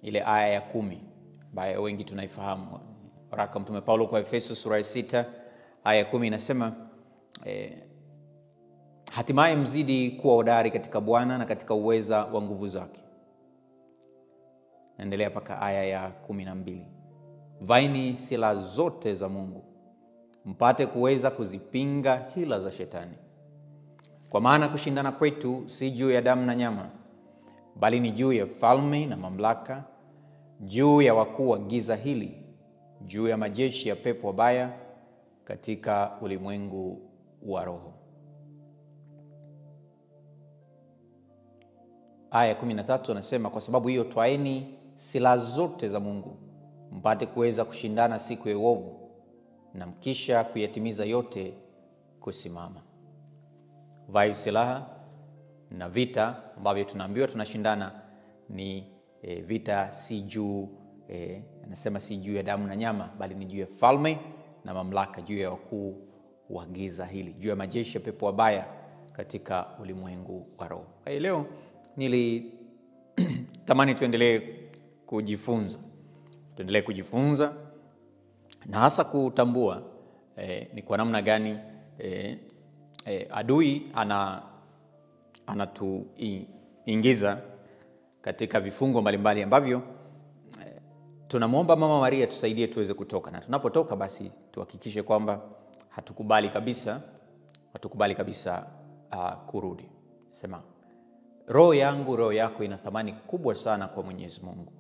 ile aya ya 10 ambayo wengi tunaifahamu. Waraka Mtume Paulo kwa Efeso sura ya 6 aya ya 10 inasema hatimaye mzidi kuwa hodari katika Bwana na katika uweza wa nguvu zake. Naendelea paka aya ya 12. Vaini silaha zote za Mungu mpate kuweza kuzipinga hila za shetani. Kwa maana kushindana kwetu si juu ya damu na nyama, bali ni juu ya falme na mamlaka, juu ya wakuu wa giza hili, juu ya majeshi ya pepo wabaya katika ulimwengu wa roho. Aya 13 anasema, kwa sababu hiyo twaeni silaha zote za Mungu mpate kuweza kushindana siku ya uovu, na mkisha kuyatimiza yote kusimama. Vai silaha na vita ambavyo tunaambiwa tunashindana ni vita si juu anasema si juu ya damu na nyama, bali ni juu ya falme na mamlaka, juu ya wakuu wa giza hili, juu ya majeshi ya pepo wabaya katika ulimwengu wa roho. Leo nilitamani tuendelee kujifunza na hasa kutambua ni kwa namna gani adui anatuingiza katika vifungo mbalimbali ambavyo tunamwomba Mama Maria tusaidie tuweze kutoka, na tunapotoka basi tuhakikishe kwamba hatukubali kabisa kurudi. Sema, roho yangu, roho yako ina thamani kubwa sana kwa Mwenyezi Mungu,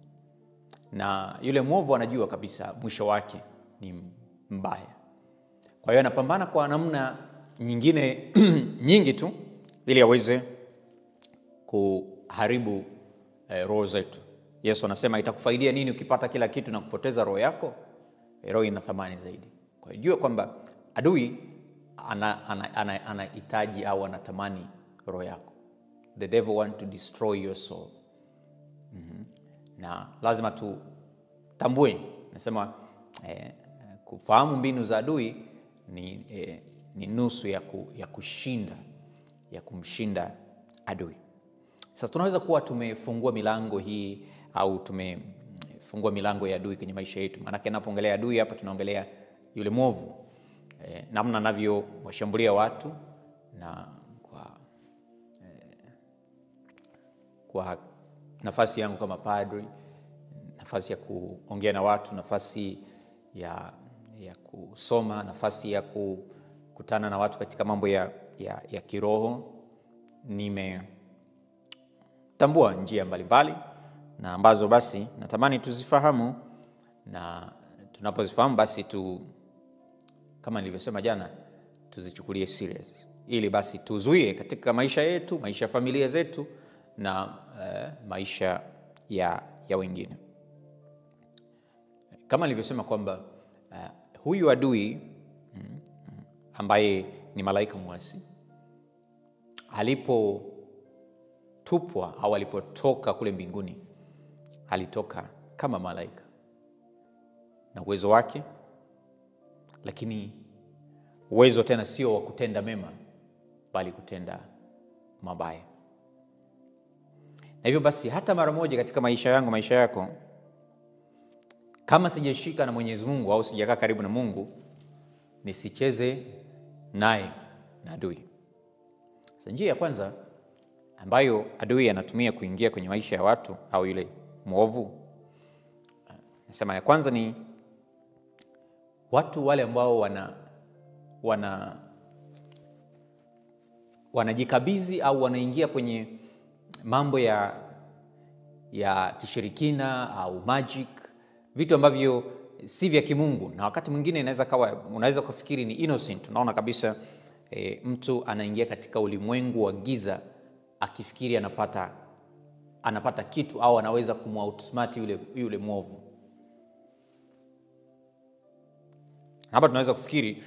na yule mwovu anajua kabisa mwisho wake ni mbaya. Kwa hiyo anapambana kwa namna nyingine nyingi tu ili aweze kuharibu roho zetu. Yesu anasema, itakufaidia nini ukipata kila kitu na kupoteza roho yako? Roho ina thamani zaidi. Kwa hiyo jua kwamba adui anahitaji au anatamani roho yako. The devil want to destroy your soul. Na lazima tutambue, nasema kufahamu mbinu za adui ni nusu ya kumshinda adui. Sasa tunaweza kuwa tumefungua milango hii au tumefungua milango ya adui kwenye maisha yetu. Maana ninapoongelea adui hapa tunaongelea yule mwovu, namna anavyo washambulia watu, na kwa nafasi yangu kama padri, nafasi ya kuongea na watu, nafasi ya kusoma, nafasi ya kukutana na watu katika mambo ya kiroho, nimetambua njia mbalimbali na ambazo basi natamani tuzifahamu, na tunapozifahamu basi kama nilivyosema jana, tuzichukulie serious ili basi tuzuie katika maisha yetu, maisha ya familia zetu na maisha ya wengine. Kama nilivyosema kwamba huyu adui ambaye ni malaika mwasi alipotupwa au alipotoka kule mbinguni, alitoka kama malaika na uwezo wake, lakini uwezo tena sio wa kutenda mema bali kutenda mabaya. Na hivyo basi hata mara moja katika maisha yangu, maisha yako, kama sijashika na Mwenyezi Mungu au sijakaa karibu na Mungu, nisicheze naye na adui. Sasa njia ya kwanza ambayo adui anatumia kuingia kwenye maisha ya watu au yule mwovu, nasema ya kwanza ni watu wale ambao wanajikabidhi au wanaingia kwenye mambo ya kishirikina au magic, vitu ambavyo si vya kimungu, na wakati mwingine unaweza kufikiri ni innocent. Unaona kabisa mtu anaingia katika ulimwengu wa giza akifikiri anapata kitu au anaweza kumoutsmart yule mwovu. Hapa tunaweza kufikiri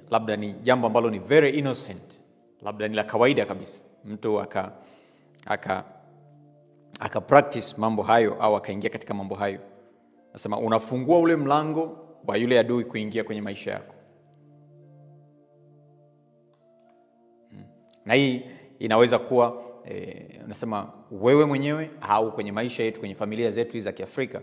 labda ni jambo ambalo ni very innocent, labda ni la kawaida kabisa, mtu aka practice mambo hayo au akaingia katika mambo hayo. Nasema unafungua ule mlango wa yule adui kuingia kwenye maisha yako. Na hii inaweza kuwa unasema wewe mwenyewe au kwenye maisha yetu, kwenye familia zetu hizi za Kiafrika,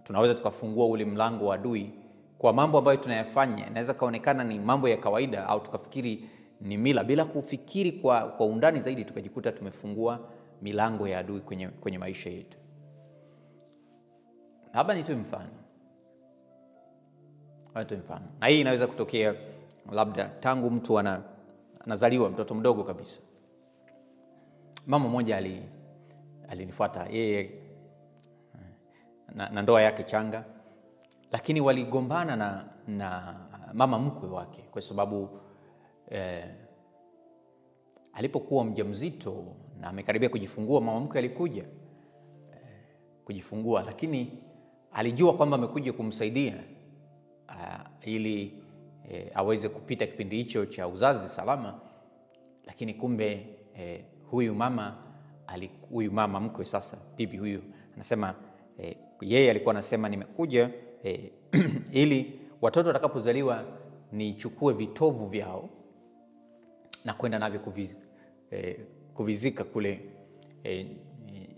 tunaweza tukafungua ule mlango wa adui kwa mambo ambayo tunayafanya. Inaweza kaonekana ni mambo ya kawaida au tukafikiri ni mila, bila kufikiri kwa undani zaidi tukajikuta tumefungua milango ya adui kwenye maisha yetu. Hapa nitoe mfano. Na hii inaweza kutokea labda tangu mtu anazaliwa, mtoto mdogo kabisa. Mama mmoja alinifuata yeye na ndoa yake changa, lakini waligombana na mama mkwe wake kwa sababu alipokuwa mjamzito na amekaribia kujifungua, mama mkwe alikuja kujifungua, lakini alijua kwamba amekuja kumsaidia ili aweze kupita kipindi hicho cha uzazi salama, lakini kumbe huyu mama mkwe sasa, bibi huyu anasema yeye alikuwa anasema nimekuja ili watoto watakapozaliwa nichukue vitovu vyao na kwenda navyo kuvizika kule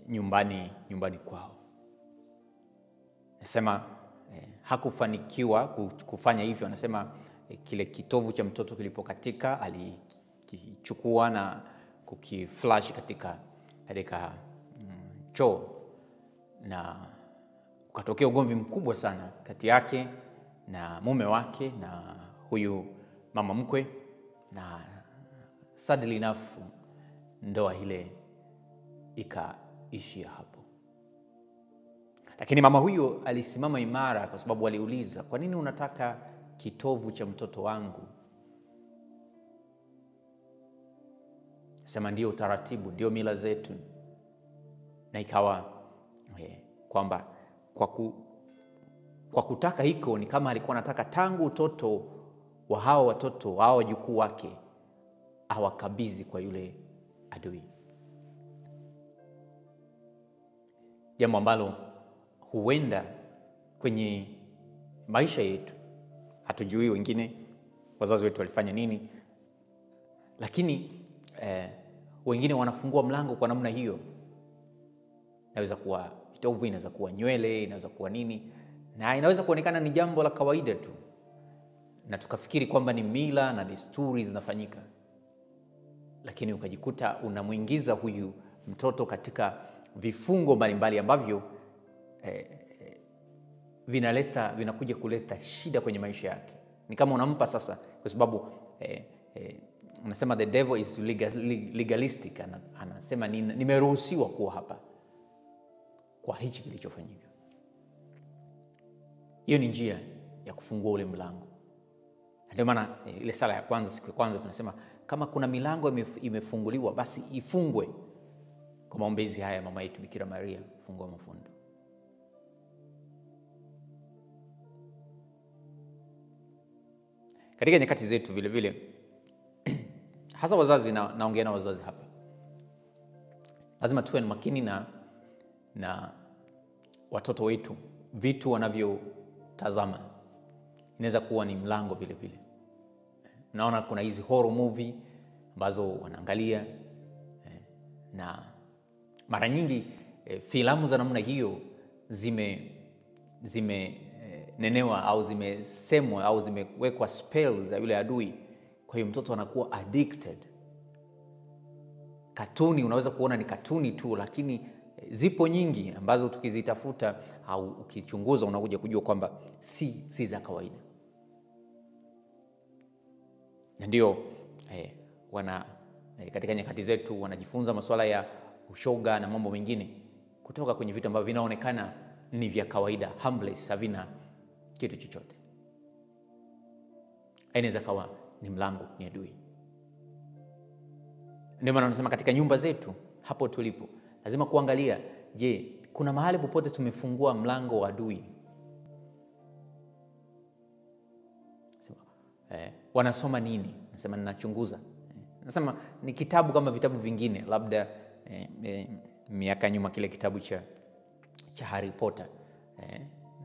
nyumbani kwao. Nasema hakufanikiwa kufanya hivyo. Anasema kile kitovu cha mtoto kilipokatika, alikichukua na kukiflash katika choo, na ukatokea ugomvi mkubwa sana kati yake na mume wake na huyu mama mkwe, na sadly enough ndoa ile ikaishia hapo. Lakini mama huyo alisimama imara kwa sababu aliuliza, kwa nini unataka kitovu cha mtoto wangu? Sema ndio utaratibu, ndio mila zetu. Na ikawa kwamba kwa kutaka hiko ni kama alikuwa anataka tangu utoto wa hao watoto, hao wajukuu wake, awakabidhi kwa yule adui. Jambo ambalo huenda kwenye maisha yetu hatujui wengine wazazi wetu walifanya nini, lakini wengine wanafungua mlango kwa namna hiyo. Inaweza kuwa kitovu, inaweza kuwa nywele, inaweza kuwa nini, na inaweza kuonekana ni jambo la kawaida tu, na tukafikiri kwamba ni mila na desturi zinafanyika, lakini ukajikuta unamuingiza huyu mtoto katika vifungo mbalimbali ambavyo vinakuja kuleta shida kwenye maisha yake. Ni kama unampa sasa, kwa sababu unasema the devil is legalistic, anasema nimeruhusiwa kuwa hapa kwa hichi kilichofanyika. Hiyo ni njia ya kufungua ule mlango. Ndio maana ile sala ya kwanza, siku ya kwanza, tunasema kama kuna milango imefunguliwa basi ifungwe kwa maombezi haya mama yetu Bikira Maria, fungua mafundo. Katika nyakati zetu vile vile hasa wazazi, naongea na wazazi hapa, lazima tuwe makini na watoto wetu, vitu wanavyotazama. Inaweza kuwa ni mlango vile vile. Naona kuna hizi horror movie ambazo wanaangalia, na mara nyingi filamu za namna hiyo zimenenewa au zimesemwa au zimewekwa spells za yule adui. Kwa hiyo mtoto anakuwa addicted. Katuni, unaweza kuona ni katuni tu, lakini zipo nyingi ambazo tukizitafuta au ukichunguza unakuja kujua kwamba si za kawaida. Na ndio katika nyakati zetu wanajifunza masuala ya ushoga na mambo mengine kutoka kwenye vitu ambavyo vinaonekana ni vya kawaida, harmless, havina kitu chochote. Inaweza kawa ni mlango, ni adui. Ndio maana tunasema katika nyumba zetu hapo tulipo lazima kuangalia, je, kuna mahali popote tumefungua mlango wa adui? Wanasoma nini? Nasema ninachunguza. Nasema ni kitabu kama vitabu vingine, labda miaka nyuma kile kitabu cha Harry Potter.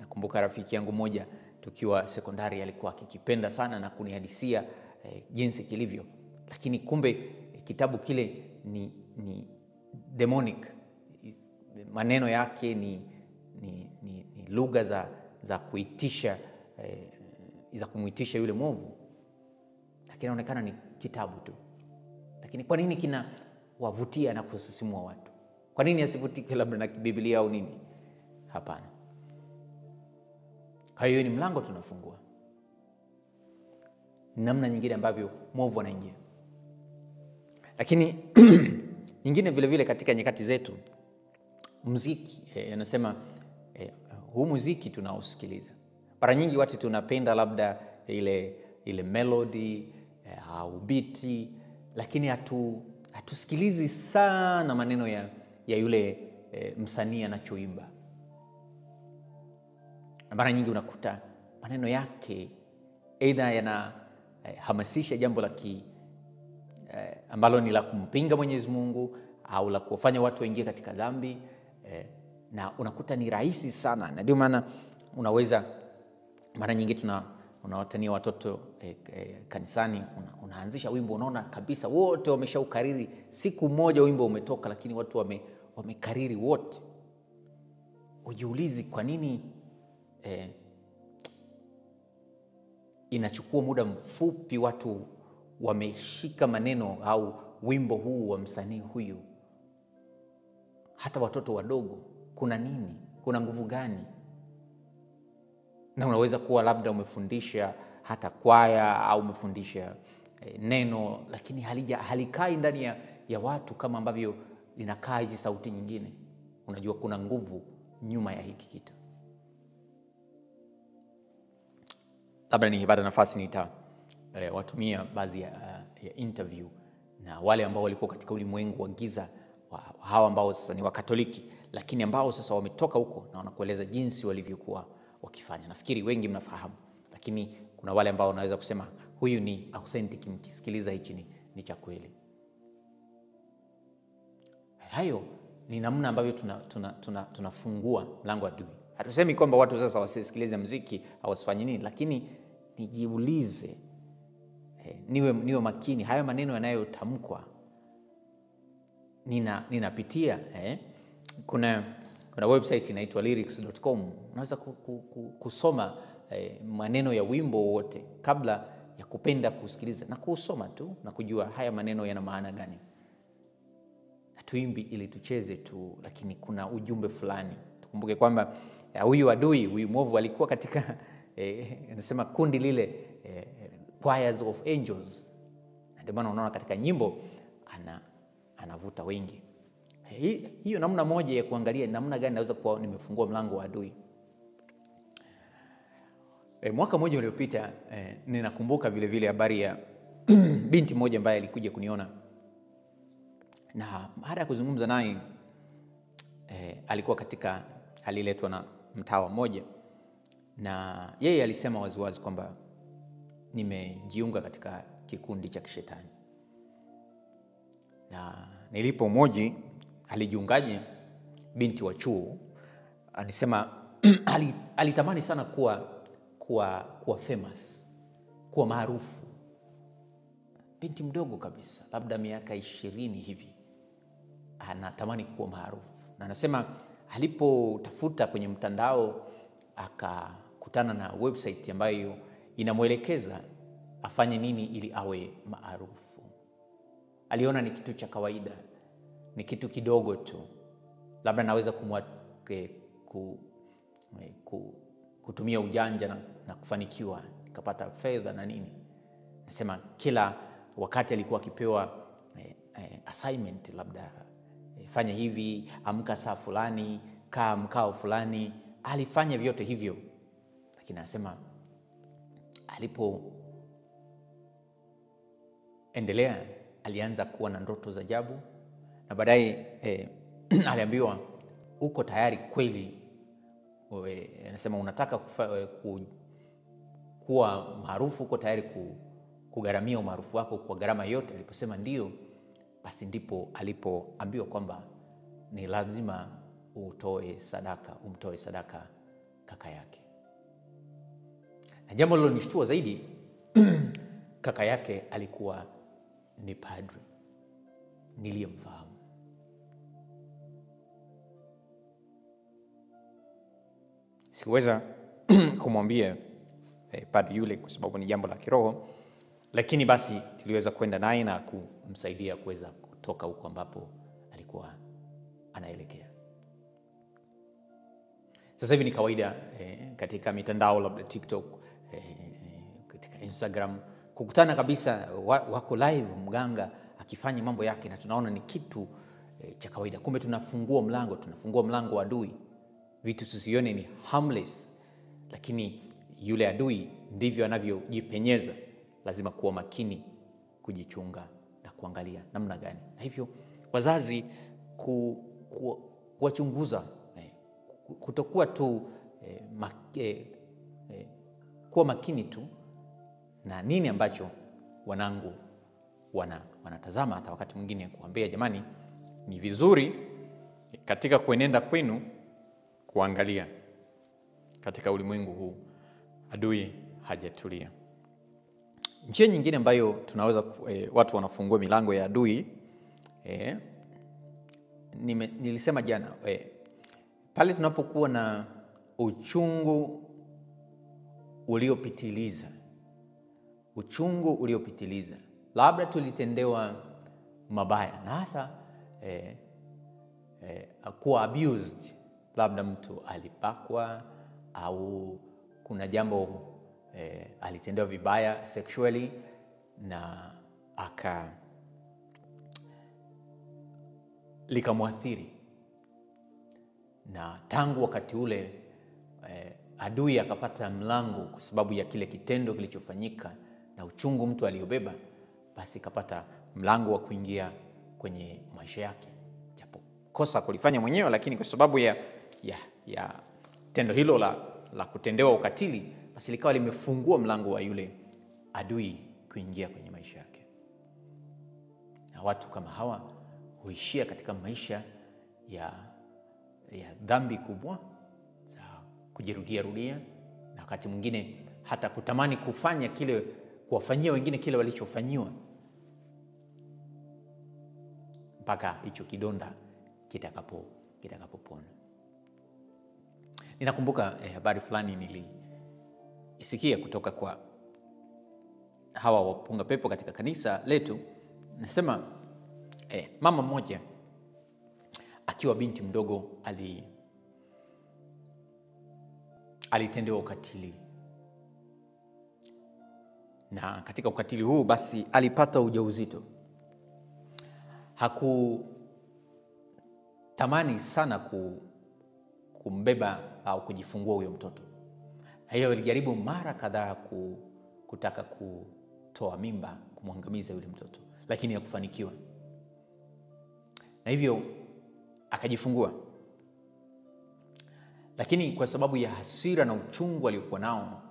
Nakumbuka rafiki yangu moja tukiwa sekondari alikuwa akikipenda sana na kunihadisia jinsi kilivyo, lakini kumbe kitabu kile demonic. Maneno yake ni lugha za kuitisha, za kumuitisha yule mwovu. Lakini inaonekana ni kitabu tu. Lakini kwa nini kinawavutia na kusisimua watu? Kwa nini asivutike labda na Biblia au nini? Hapana. Hayo ni mlango tunafungua. Namna nyingine ambavyo mwovu anaingia. Lakini nyingine vile vile katika nyakati zetu, muziki, anasema huu muziki tunaosikiliza. Mara nyingi watu tunapenda labda ile melody au beat, lakini hatusikilizi sana maneno ya yule msanii anachoimba. Na mara nyingi unakuta maneno yake aidha yanahamasisha jambo la ambalo ni la kumpinga Mwenyezi Mungu au la kufanya watu waingie katika dhambi, na unakuta ni rahisi sana. Na ndio maana unaweza mara nyingi unawatania watoto kanisani, unaanzisha wimbo, unaona kabisa wote wameshaukariri. Siku moja wimbo umetoka, lakini watu wamekariri wote. Ujiulizi kwa nini inachukua muda mfupi watu wameshika maneno au wimbo huu wa msanii huyu, hata watoto wadogo. Kuna nini? Kuna nguvu gani? Na unaweza kuwa labda umefundisha hata kwaya au umefundisha neno, lakini halikai ndani ya watu kama ambavyo linakaa hizi sauti nyingine. Unajua kuna nguvu nyuma ya hiki kitu. Labda nikipata nafasi watumia baadhi ya interview na wale ambao walikuwa katika ulimwengu wa giza, hawa ambao sasa ni Wakatoliki, lakini ambao sasa wametoka huko na wanakueleza jinsi walivyokuwa wakifanya. Nafikiri wengi mnafahamu, lakini kuna wale ambao wanaweza kusema huyu ni authentic, mkisikiliza hichi ni cha kweli. Hayo ni namna ambavyo tunafungua mlango wa adui. Hatusemi kwamba watu sasa wasisikilize muziki au wasifanye nini, lakini nijiulize, niwe makini. Haya maneno yanayotamkwa ninapitia. Kuna website inaitwa lyrics.com. Unaweza kusoma maneno ya wimbo wote kabla ya kupenda kusikiliza, na kusoma tu na kujua haya maneno yana maana gani. Hatuimbi ili tucheze tu, lakini kuna ujumbe fulani. Tukumbuke kwamba huyu adui, huyu mwovu alikuwa katika anasema kundi lile choirs of angels. Ndio maana unaona katika nyimbo anavuta wengi. Hiyo namna moja ya kuangalia namna gani naweza kuwa nimefungua mlango wa adui. Mwaka mmoja uliopita ninakumbuka vile vile habari ya binti moja ambaye alikuja kuniona, na baada ya kuzungumza naye alikuwa aliletwa na mtawa mmoja, na yeye alisema waziwazi kwamba nimejiunga katika kikundi cha kishetani. Na nilipomhoji alijiungaje, binti wa chuo, anisema alitamani sana kuwa famous, kuwa maarufu. Binti mdogo kabisa, labda miaka 20 hivi, anatamani kuwa maarufu. Na anasema alipotafuta kwenye mtandao akakutana na website ambayo inamwelekeza afanye nini ili awe maarufu. Aliona ni kitu cha kawaida, ni kitu kidogo tu, labda naweza kutumia ujanja na kufanikiwa, nikapata fedha na nini. Nasema kila wakati alikuwa akipewa assignment, labda fanya hivi, amka saa fulani, kaa mkao fulani, alifanya vyote hivyo. Lakini anasema alipoendelea alianza kuwa na ndoto za ajabu, na baadaye aliambiwa uko tayari kweli, anasema unataka kuwa maarufu, uko tayari kugharamia umaarufu wako kwa gharama yote? Aliposema ndio, basi ndipo alipoambiwa kwamba ni lazima umtoe sadaka kaka yake. Na jambo lilonishtua zaidi, kaka yake alikuwa ni padri niliyemfahamu. Sikuweza kumwambia padri yule kwa sababu ni jambo la kiroho, lakini basi tuliweza kwenda naye na kumsaidia kuweza kutoka huko ambapo alikuwa anaelekea. Sasa hivi ni kawaida katika mitandao labda TikTok, katika Instagram, kukutana kabisa wako live mganga akifanya mambo yake, na tunaona ni kitu cha kawaida. Kumbe tunafungua mlango wa adui. Vitu tusione ni harmless, lakini yule adui ndivyo anavyojipenyeza. Lazima kuwa makini, kujichunga na kuangalia namna gani. Na hivyo wazazi kuwachunguza, kutokuwa tu kuwa makini tu na nini ambacho wanangu wanatazama. Hata wakati mwingine kuambia, jamani, ni vizuri katika kuenenda kwenu kuangalia katika ulimwengu huu adui hajatulia. Njia nyingine ambayo tunaweza watu wanafungua milango ya adui, nilisema jana, pale tunapokuwa na uchungu uliopitiliza, labda tulitendewa mabaya, na hasa kuwa abused, labda mtu alibakwa au kuna jambo alitendewa vibaya sexually na likamwathiri, na tangu wakati ule adui akapata mlango kwa sababu ya kile kitendo kilichofanyika na uchungu mtu aliobeba, basi kapata mlango wa kuingia kwenye maisha yake, japo kosa kulifanya mwenyewe, lakini kwa sababu ya tendo hilo la kutendewa ukatili, basi likawa limefungua mlango wa yule adui kuingia kwenye maisha yake. Na watu kama hawa huishia katika maisha ya dhambi kubwa za kujirudia, na wakati mwingine hata kutamani kuwafanyia wengine kile walichofanyiwa, mpaka hicho kidonda kitakapopona. Ninakumbuka habari fulani niliisikia kutoka kwa hawa wapunga pepo katika kanisa letu. Nasema mama mmoja akiwa binti mdogo alitendewa ukatili, na katika ukatili huu basi alipata ujauzito. Hakutamani sana kumbeba au kujifungua huyo mtoto. Hiyo alijaribu mara kadhaa kutaka kutoa mimba, kumwangamiza yule mtoto, lakini hakufanikiwa. Na hivyo akajifungua. Lakini kwa sababu ya hasira na uchungu aliokuwa nao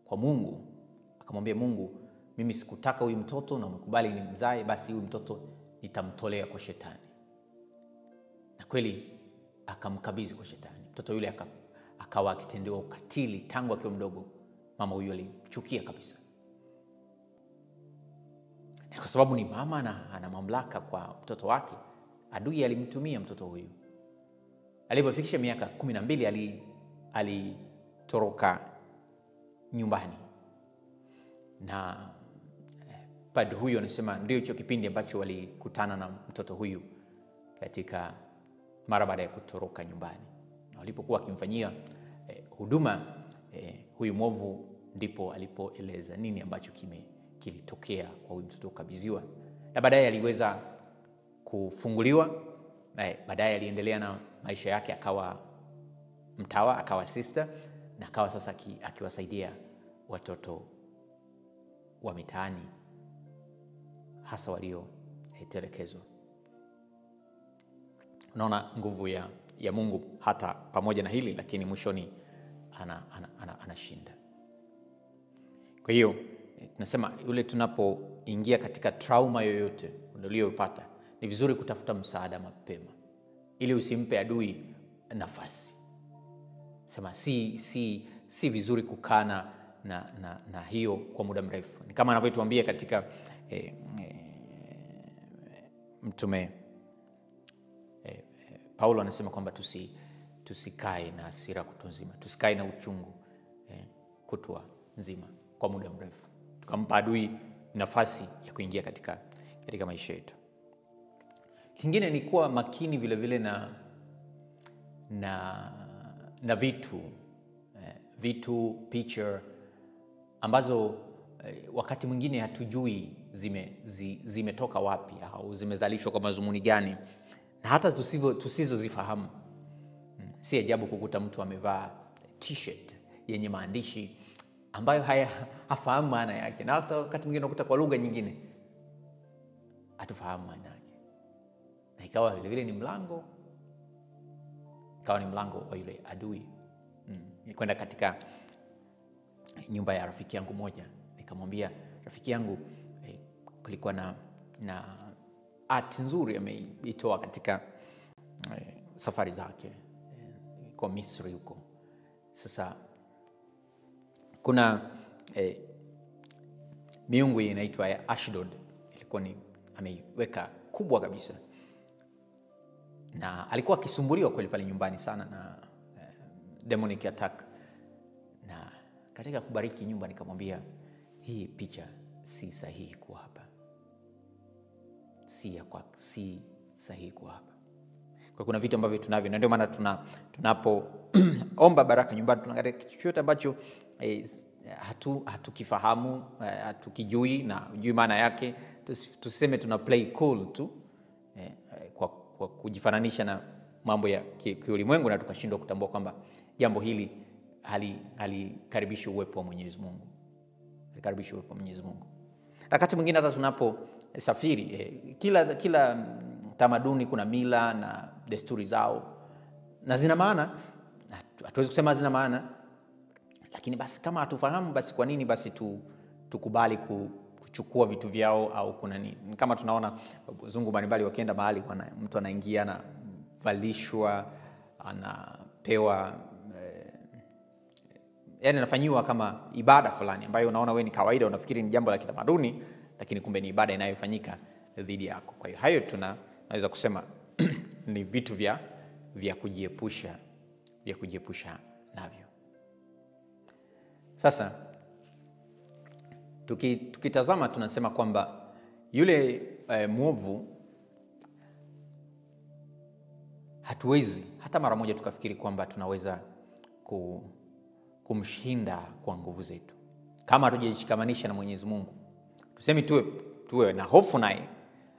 kwa Mungu, akamwambia Mungu, mimi sikutaka huyu mtoto na umekubali nimzae, basi huyu mtoto nitamtolea kwa shetani. Na kweli akamkabidhi kwa shetani. Mtoto yule akawa akitendewa ukatili tangu akiwa mdogo. Mama huyu alimchukia kabisa. Na kwa sababu ni mama na ana mamlaka kwa mtoto wake, adui alimtumia mtoto huyu. Alipofikisha miaka 12 alitoroka nyumbani. Na padri huyu anasema ndio hicho kipindi ambacho walikutana na mtoto huyu katika mara baada ya kutoroka nyumbani. Na walipokuwa akimfanyia huduma huyu mwovu, ndipo alipoeleza nini ambacho kilitokea kwa huyu mtoto kukabidhiwa. Na baadaye aliweza kufunguliwa. Baadaye aliendelea na maisha yake, akawa mtawa, akawa sister, na akawa sasa akiwasaidia watoto wa mitaani, hasa waliotelekezwa. Unaona nguvu ya Mungu hata pamoja na hili, lakini mwishoni anashinda. Kwa hiyo tunasema yule tunapoingia katika trauma yoyote uliyopata, ni vizuri kutafuta msaada mapema ili usimpe adui nafasi. Sema si vizuri kukana na hiyo kwa muda mrefu. Ni kama anavyotuambia katika Mtume Paulo, anasema kwamba tusikae na hasira kutwa nzima, tusikae na uchungu kutwa nzima kwa muda mrefu, tukampa adui nafasi ya kuingia katika maisha yetu. Kingine ni kuwa makini vile vile na vitu picture ambazo wakati mwingine hatujui zimetoka wapi au zimezalishwa kwa mazumuni gani, na hata tusizozifahamu. Si ajabu kukuta mtu amevaa t-shirt yenye maandishi ambayo hafahamu maana yake, na hata wakati mwingine unakuta kwa lugha nyingine hatufahamu maana yake, na ikawa vile vile ni mlango wa yule adui. Nilikwenda katika nyumba ya rafiki yangu moja, nikamwambia rafiki yangu kulikuwa na art nzuri ameitoa katika safari zake kwa Misri huko. Sasa kuna miungu inaitwa ya Ashdod, ilikuwa ni ameiweka kubwa kabisa, na alikuwa akisumbuliwa kweli pale nyumbani sana na demonic attack. Na katika kubariki nyumba nikamwambia, hii picha si sahihi kuwa hapa, si sahihi kuwa hapa. Kwa kuna vitu ambavyo tunavyo, na ndio maana tunapoomba baraka nyumbani tunaangalia kitu chochote ambacho hatukifahamu, hatukijui na hujui maana yake. Tuseme tuna play cool tu kwa kujifananisha na mambo ya kiulimwengu, na tukashindwa kutambua kwamba jambo hili halikaribishi uwepo wa Mwenyezi Mungu. Halikaribishi uwepo wa Mwenyezi Mungu. Wakati mwingine hata tunaposafiri, kila tamaduni kuna mila na desturi zao, na zina maana. Hatuwezi kusema zina maana, lakini basi kama hatufahamu, basi kwa nini basi tukubali kuchukua vitu vyao? Au kuna nini? Kama tunaona wazungu mbalimbali wakienda mahali, mtu anaingia na valishwa, anapewa yani anafanyiwa kama ibada fulani ambayo unaona wewe ni kawaida, unafikiri ni jambo la kitamaduni, lakini kumbe ni ibada inayofanyika dhidi yako. Kwa hiyo hayo tunaweza kusema ni vitu vya kujiepusha navyo. Sasa tukitazama tunasema kwamba yule mwovu hatuwezi hata mara moja tukafikiri kwamba tunaweza kumshinda kwa nguvu zetu kama hatujishikamanisha na Mwenyezi Mungu. Tuseme tuwe na hofu naye,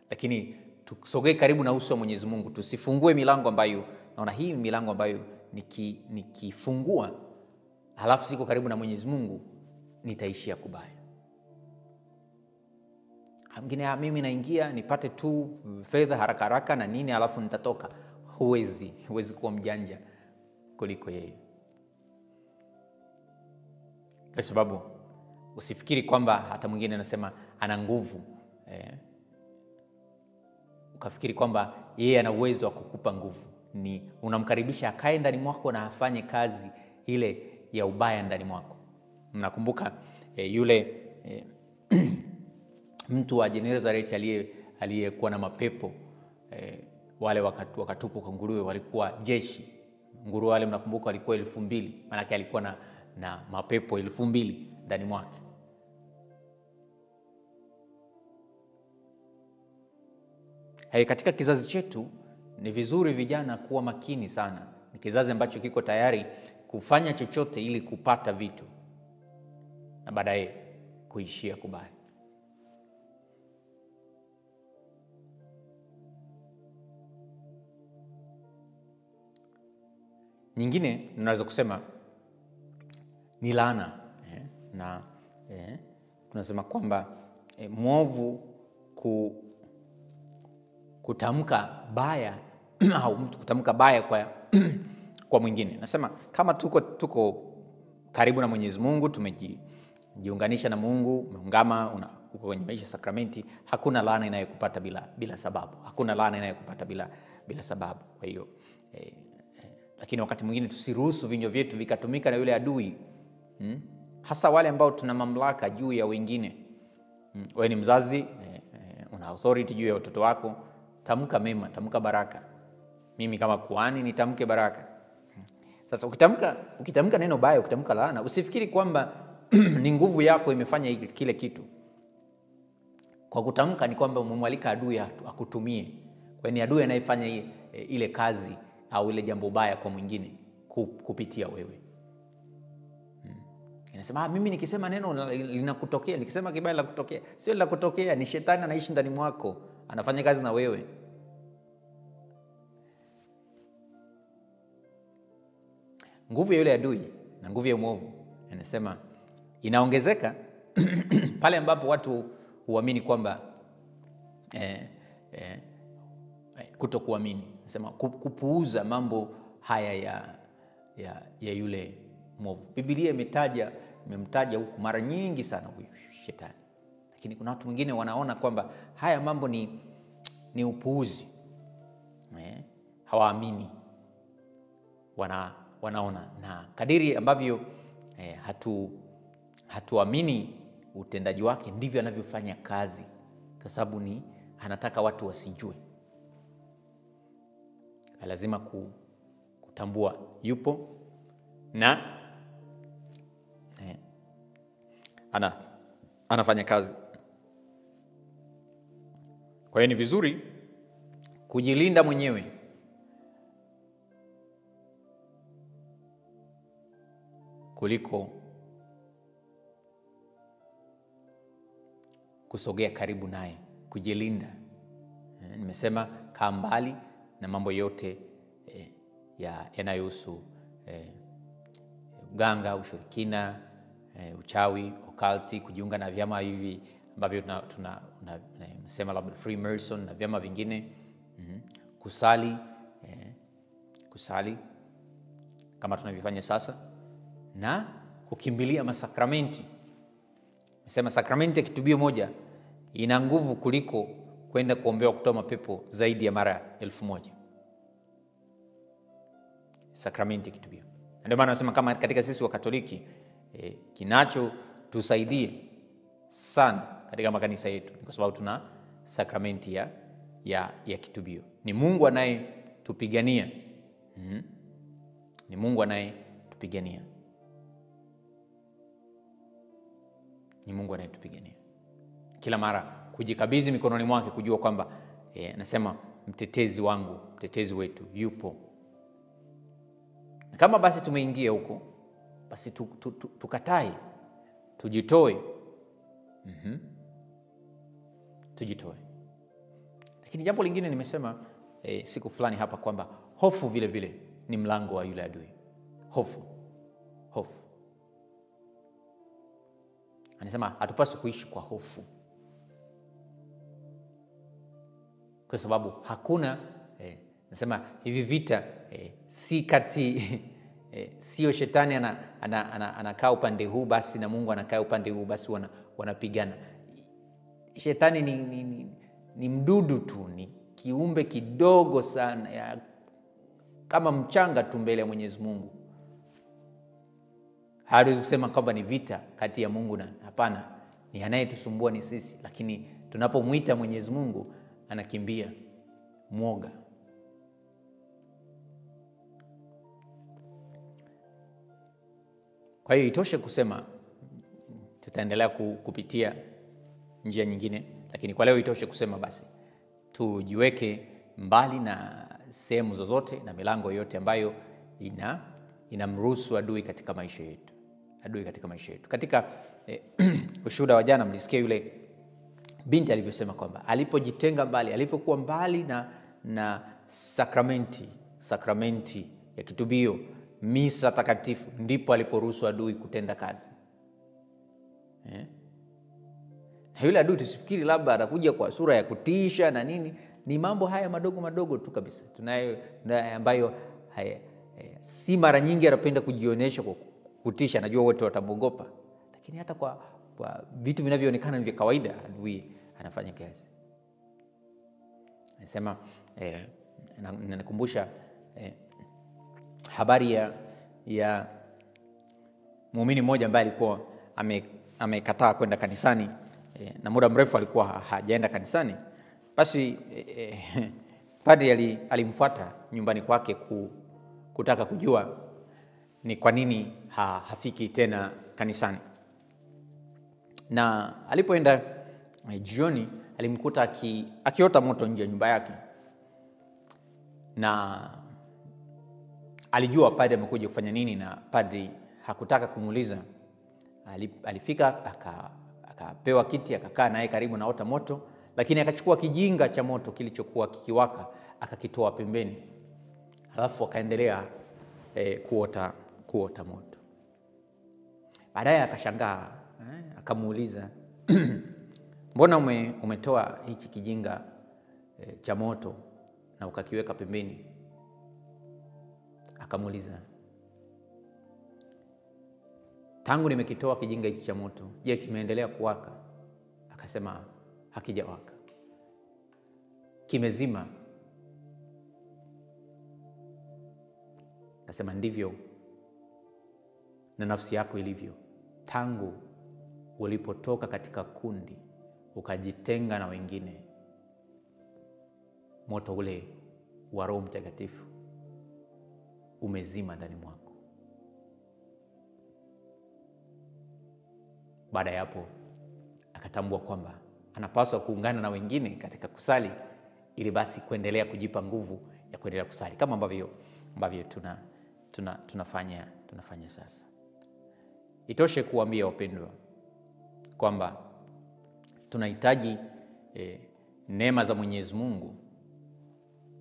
lakini tusogee karibu na uso wa Mwenyezi Mungu. Tusifungue milango ambayo naona hii milango ambayo nikifungua halafu siko karibu na Mwenyezi Mungu nitaishia kubaya. Mwingine mimi naingia nipate tu fedha haraka haraka na nini halafu nitatoka. Huwezi kuwa mjanja kuliko yeye. Kwa sababu usifikiri kwamba hata mwingine anasema ana nguvu, ukafikiri kwamba yeye ana uwezo wa kukupa nguvu. Ni unamkaribisha akae ndani mwako na afanye kazi ile ya ubaya ndani mwako. Mnakumbuka yule mtu wa Genezareti aliyekuwa na mapepo, wale wakatupu kwa nguruwe walikuwa jeshi. Nguruwe wale mnakumbuka walikuwa 2000, maana yake alikuwa na mapepo 2000 ndani mwake. Katika kizazi chetu ni vizuri vijana kuwa makini sana. Ni kizazi ambacho kiko tayari kufanya chochote ili kupata vitu na baadaye kuishia kubaya. Nyingine tunaweza kusema ni laana, na tunasema kwamba mwovu kutamka baya au mtu kutamka baya kwa mwingine. Nasema kama tuko karibu na Mwenyezi Mungu, tumejiunganisha na Mungu, umeungama, uko kwenye maisha sakramenti, hakuna laana inayokupata bila sababu. Hakuna laana inayokupata bila sababu. Kwa hiyo lakini wakati mwingine tusiruhusu vinywa vyetu vikatumika na yule adui. Hasa wale ambao tuna mamlaka juu ya wengine. Wewe ni mzazi, una authority juu ya watoto wako, tamka mema, tamka baraka. Mimi kama kuhani nitamke baraka. Sasa ukitamka neno baya, ukitamka laana, usifikiri kwamba ni nguvu yako imefanya kile kitu. Kwa kutamka ni kwamba umemwalika adui akutumie. Kwa ni adui anayefanya ile kazi au ile jambo baya kwa mwingine kupitia wewe. Inasema mimi nikisema neno linakutokea, nikisema kibaya linakutokea. Sio linakutokea, ni shetani anaishi ndani mwako, anafanya kazi na wewe. Nguvu ya yule adui na nguvu ya mwovu, anasema inaongezeka pale ambapo watu huamini kwamba kutokuamini. Anasema kupuuza mambo haya ya yule mwovu. Biblia imemtaja huku mara nyingi sana huyu shetani. Lakini kuna watu wengine wanaona kwamba haya mambo ni upuuzi. Hawaamini. Wanaona, na kadiri ambavyo hatuamini utendaji wake ndivyo anavyofanya kazi, kwa sababu anataka watu wasijue. Lazima kutambua yupo na anafanya kazi. Kwa hiyo ni vizuri kujilinda mwenyewe kuliko kusogea karibu naye. Kujilinda, nimesema kaa mbali na mambo yote yanayohusu uganga, ushirikina, uchawi, occult, kujiunga na vyama hivi ambavyo tunasema labda Freemason na vyama vingine. Kusali kama tunavyofanya sasa, na kukimbilia masakramenti. Nasema sakramenti ya kitubio moja ina nguvu kuliko kwenda kuombewa kutoa mapepo zaidi ya mara 1000. Sakramenti ya kitubio. Ndio maana nasema kama katika sisi wa Katoliki kinacho tusaidia sana katika makanisa yetu kwa sababu tuna sakramenti ya kitubio. Ni Mungu anayetupigania. Ni Mungu anayetupigania. Ni Mungu anayetupigania. Kila mara kujikabidhi mikononi mwake, kujua kwamba nasema mtetezi wangu, mtetezi wetu yupo. Na kama basi tumeingia huko, basi tukatai, tujitoe. Tujitoe. Lakini jambo lingine nimesema siku fulani hapa kwamba hofu vile vile ni mlango wa yule adui. Hofu. Anasema hatupaswi kuishi kwa hofu, kwa sababu hakuna nasema hivi vita si kati sio shetani anakaa upande huu basi na Mungu anakaa upande huu basi wanapigana. Shetani ni mdudu tu, ni kiumbe kidogo sana kama mchanga tu mbele ya Mwenyezi Mungu. Hatuwezi kusema kwamba ni vita kati ya Mungu na hapana, ni anayetusumbua ni sisi, lakini tunapomuita Mwenyezi Mungu anakimbia mwoga. Kwa hiyo itoshe kusema tutaendelea kupitia njia nyingine, lakini kwa leo itoshe kusema basi tujiweke mbali na sehemu zozote na milango yote ambayo inamruhusu adui katika maisha yetu. Katika ushuhuda wa jana mlisikia yule binti alivyosema kwamba alipojitenga mbali, alipokuwa mbali na sakramenti ya kitubio, misa takatifu, ndipo aliporuhusu adui kutenda kazi. Na yule adui tusifikiri labda atakuja kwa sura ya kutisha na nini. Ni mambo haya madogo tu kabisa tunayo ambayo si mara nyingi anapenda kujionyesha kwa kutisha. Najua wote watamuogopa, lakini hata kwa vitu vinavyoonekana ni vya kawaida adui anafanya kazi. Nasema ninakumbusha habari ya muumini mmoja ambaye alikuwa amekataa kwenda kanisani na muda mrefu alikuwa hajaenda kanisani. Basi padri alimfuata nyumbani kwake kutaka kujua ni kwa nini hafiki tena kanisani. Na alipoenda jioni alimkuta akiota moto nje ya nyumba yake, na alijua padri amekuja kufanya nini, na padri hakutaka kumuuliza. Alifika akapewa kiti, akakaa naye karibu na ota moto, lakini akachukua kijinga cha moto kilichokuwa kikiwaka akakitoa pembeni, halafu akaendelea kuota moto. Baadaye akashangaa, akamuuliza mbona umetoa hichi kijinga cha moto na ukakiweka pembeni? Akamuuliza, tangu nimekitoa kijinga hichi cha moto, je, kimeendelea kuwaka? Akasema, hakijawaka, kimezima. Akasema, ndivyo na nafsi yako ilivyo. Tangu ulipotoka katika kundi ukajitenga na wengine, moto ule wa Roho Mtakatifu umezima ndani mwako. Baada ya hapo akatambua kwamba anapaswa kuungana na wengine katika kusali, ili basi kuendelea kujipa nguvu ya kuendelea kusali kama ambavyo tunafanya sasa. Itoshe kuambia wapendwa kwamba tunahitaji neema za Mwenyezi Mungu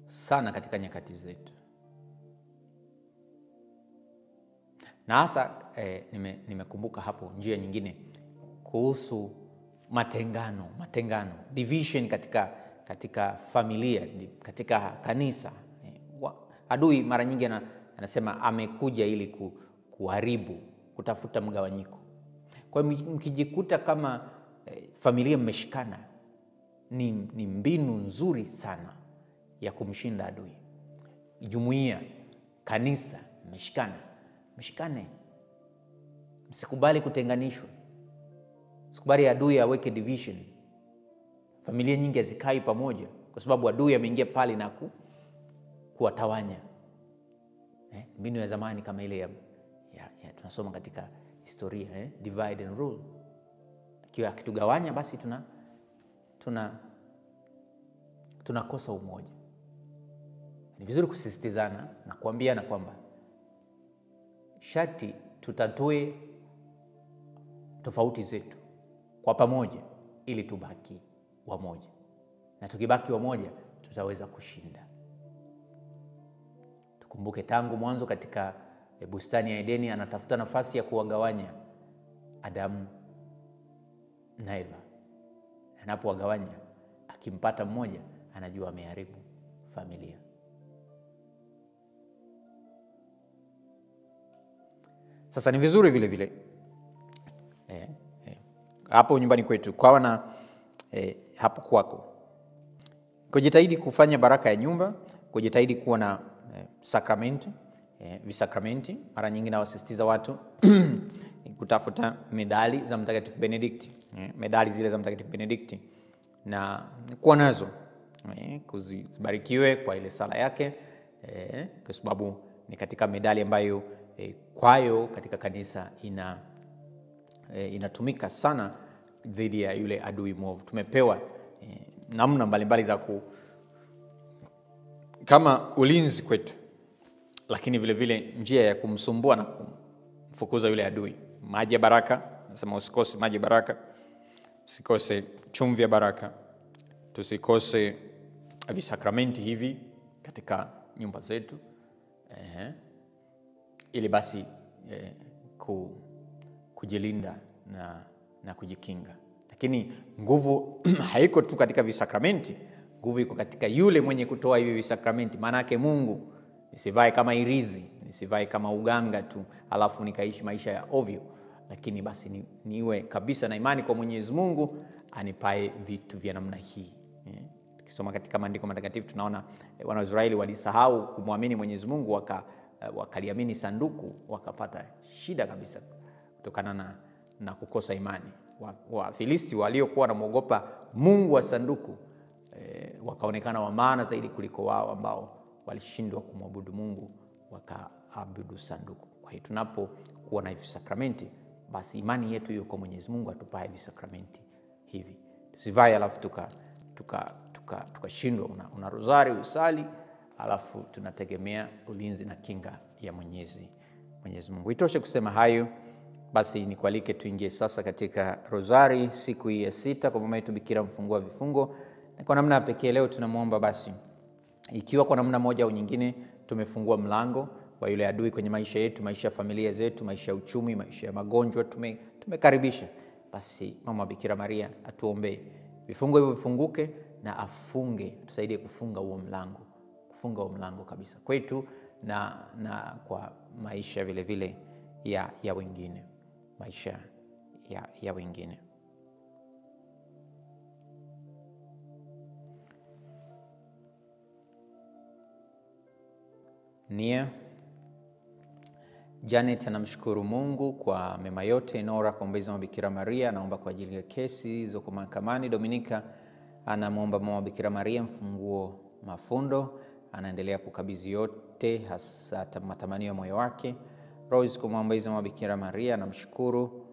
sana katika nyakati zetu. Na hasa nimekumbuka hapo njia nyingine kuhusu matengano, division katika familia, katika kanisa. Adui mara nyingi anasema amekuja ili kuharibu, kutafuta mgawanyiko. Kwa hiyo mkijikuta kama familia mmeshikana, ni mbinu nzuri sana ya kumshinda adui. Jumuiya, kanisa, mshikane. Msikubali kutenganishwa. Msikubali adui aweke division. Familia nyingi hazikai pamoja kwa sababu adui ameingia pale na kuwatawanya. Mbinu ya zamani kama ile ya tunasoma katika historia, divide and rule. Kiwa kitugawanya basi tunakosa umoja. Ni vizuri kusisitizana na kuambiana kwamba sharti tutatue tofauti zetu kwa pamoja ili tubaki wamoja. Na tukibaki wamoja tutaweza kushinda. Tukumbuke tangu mwanzo katika bustani ya Edeni anatafuta nafasi ya kuwagawanya Adamu na Eva. Anapowagawanya, akimpata mmoja anajua ameharibu familia. Sasa ni vizuri vile vile hapo nyumbani kwetu kwa na hapo kwako kujitahidi kufanya baraka ya nyumba, kujitahidi kuwa na sakramenti, visakramenti. Mara nyingi nawasisitiza watu kutafuta medali za Mtakatifu Benedikti, medali zile za Mtakatifu Benedikti, na kuwa nazo, kuzibarikiwe kwa ile sala yake, kwa sababu ni katika medali ambayo kwayo katika kanisa inatumika sana dhidi ya yule adui mwovu. Tumepewa namna mbalimbali za kama ulinzi kwetu, lakini vile vile njia ya kumsumbua na kumfukuza yule adui. Maji ya baraka, nasema usikose maji ya baraka, usikose chumvi ya baraka, tusikose visakramenti hivi katika nyumba zetu, ili basi kujilinda na kujikinga. Lakini nguvu haiko tu katika visakramenti, nguvu iko katika yule mwenye kutoa hivi visakramenti. Maana yake Mungu, nisivae kama irizi, nisivae kama uganga tu alafu nikaishi maisha ya ovyo, lakini basi niwe kabisa na imani kwa Mwenyezi Mungu anipae vitu vya namna hii. Tukisoma katika maandiko matakatifu tunaona wana wa Israeli walisahau kumwamini Mwenyezi Mungu, wakaliamini sanduku, wakapata shida kabisa kutokana na kukosa imani. Wafilisti waliokuwa wanamuogopa Mungu wa sanduku wakaonekana wa maana zaidi kuliko wao ambao walishindwa kumwabudu Mungu wakaabudu sanduku. Kwa hiyo tunapokuwa na hivi sakramenti, basi imani yetu hiyo kwa Mwenyezi Mungu atupae hivi sakramenti hivi. Tusivae alafu tukashindwa. Una rozari usali, alafu tunategemea ulinzi na kinga ya Mwenyezi Mungu. Itoshe kusema hayo, basi nikualike tuingie sasa katika rozari siku hii ya 6 kwa mama yetu Bikira mfungua vifungo. Na kwa namna pekee leo tunamuomba basi, ikiwa kwa namna moja au nyingine tumefungua mlango wa yule adui kwenye maisha yetu, maisha ya familia zetu, maisha ya uchumi, maisha ya magonjwa, tumekaribisha, basi mama Bikira Maria atuombee vifungo hivyo vifunguke na afunge, tusaidie kufunga huo mlango kabisa kwetu na kwa maisha vile vile ya wengine, maisha ya wengine. Nia. Janet anamshukuru Mungu kwa mema yote. Nora kwa ombezi wa Bikira Maria, anaomba kwa ajili ya kesi hizo kwa mahakamani. Dominika anamuomba mama Bikira Maria mfunguo mafundo, anaendelea kukabidhi yote hasa matamanio ya moyo wake. Rose kwa ombezi wa Bikira Maria, anamshukuru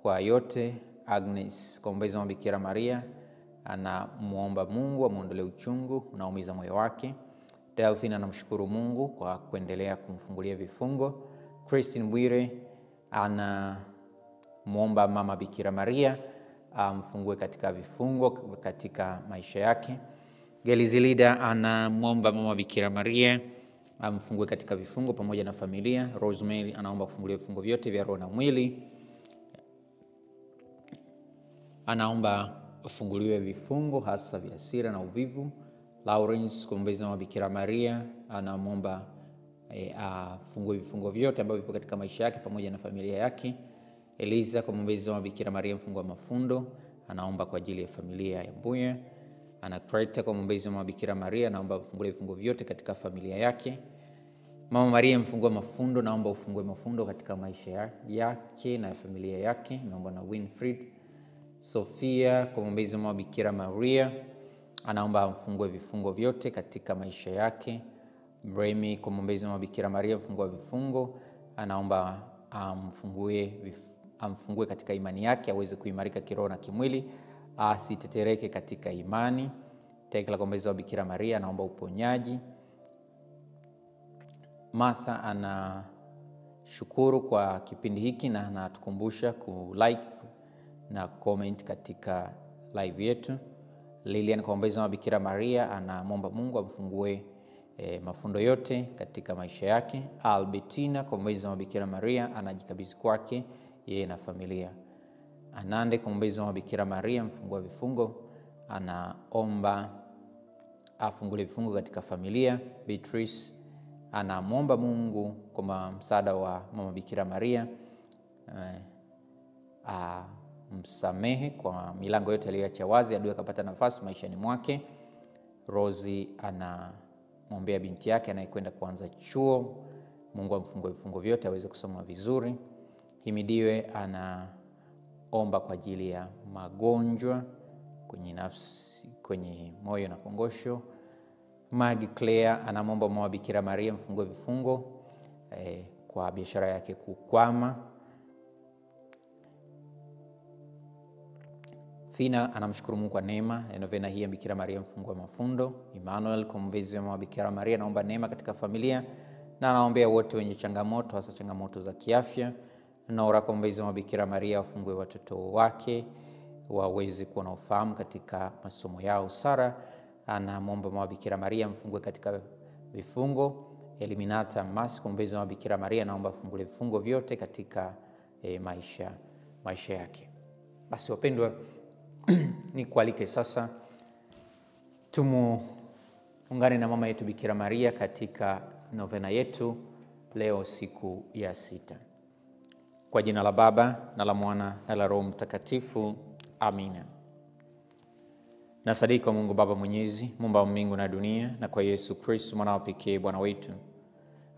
kwa yote. Agnes kwa ombezi wa Bikira Maria, anamuomba Mungu amuondolee uchungu unaoumiza moyo wake. Delphine anamshukuru Mungu kwa kuendelea kumfungulia vifungo. Christine Bwire anamuomba mama Bikira Maria amfungue katika vifungo katika maisha yake. Gelizilida anamuomba mama Bikira Maria amfungue katika vifungo pamoja na familia. Rosemary anaomba kufungulia vifungo vyote vya roho na mwili. Anaomba ufunguliwe vifungo hasa vya hasira na uvivu. Lawrence kwa ombezi wa Bikira Maria, anamuomba afungue vifungo vyote ambavyo vipo katika maisha yake pamoja na familia yake. Eliza kwa ombezi wa Bikira Maria mfungo wa mafundo, anaomba kwa ajili ya familia ya Mbuya. Anakreta kwa ombezi wa Bikira Maria, anaomba ufungue vifungo vyote katika familia yake. Mama Maria mfungo wa mafundo, naomba ufungue mafundo katika maisha yake na familia yake, naomba na Winfred. Sofia kwa ombezi wa Bikira Maria, anaomba amfungue vifungo vyote katika maisha yake. Remy kwa ombezi wa Bikira Maria mfungue vifungo, anaomba amfungue katika imani yake, aweze kuimarika kiroho na kimwili, asitetereke katika imani. Tekla kwa ombezi wa Bikira Maria, anaomba uponyaji. Martha anashukuru kwa kipindi hiki na anatukumbusha kulike na comment katika live yetu. Lilian kwa ombezi wa Bikira Maria, anamuomba Mungu amfungue mafundo yote katika maisha yake. Albertina kwa ombezi wa Bikira Maria, anajikabidhi kwake yeye na familia. Anande kwa ombezi wa Bikira Maria mfungua vifungo, anaomba afungulie vifungo katika familia. Beatrice anamuomba Mungu kwa msaada wa mama Bikira Maria msamehe kwa milango yote aliyoacha wazi, adui akapata nafasi maishani mwake. Rosie anamwombea binti yake anayekwenda kuanza chuo, Mungu amfungue vifungo vyote aweze kusoma vizuri. Himidiwe anaomba kwa ajili ya magonjwa kwenye nafsi, kwenye moyo na kongosho. Maggie Claire anamwomba mama Bikira Maria mfungue vifungo kwa biashara yake kukwama. Fina anamshukuru Mungu kwa neema ya novena hii ya Bikira Maria mfungue mafundo. Emmanuel kwa ombezi wa mama Bikira Maria, anaomba neema katika familia na anaombea wote wenye changamoto, hasa changamoto za kiafya. Nora kwa ombezi wa mama Bikira Maria afungue watoto wake waweze kuwa na ufahamu katika masomo yao. Sara anamwomba mama Bikira Maria mfungue katika vifungo. Eliminata Masi kwa ombezi wa mama Bikira Maria, anaomba afungue vifungo vyote katika maisha yake. Basi wapendwa, ni kualike sasa tumuungane na mama yetu Bikira Maria katika novena yetu leo siku ya 6. Kwa jina la Baba na la Mwana na la Roho Mtakatifu. Amina. Na sadiki kwa Mungu Baba Mwenyezi, Muumba wa mbingu na dunia, na kwa Yesu Kristo mwana pekee Bwana wetu,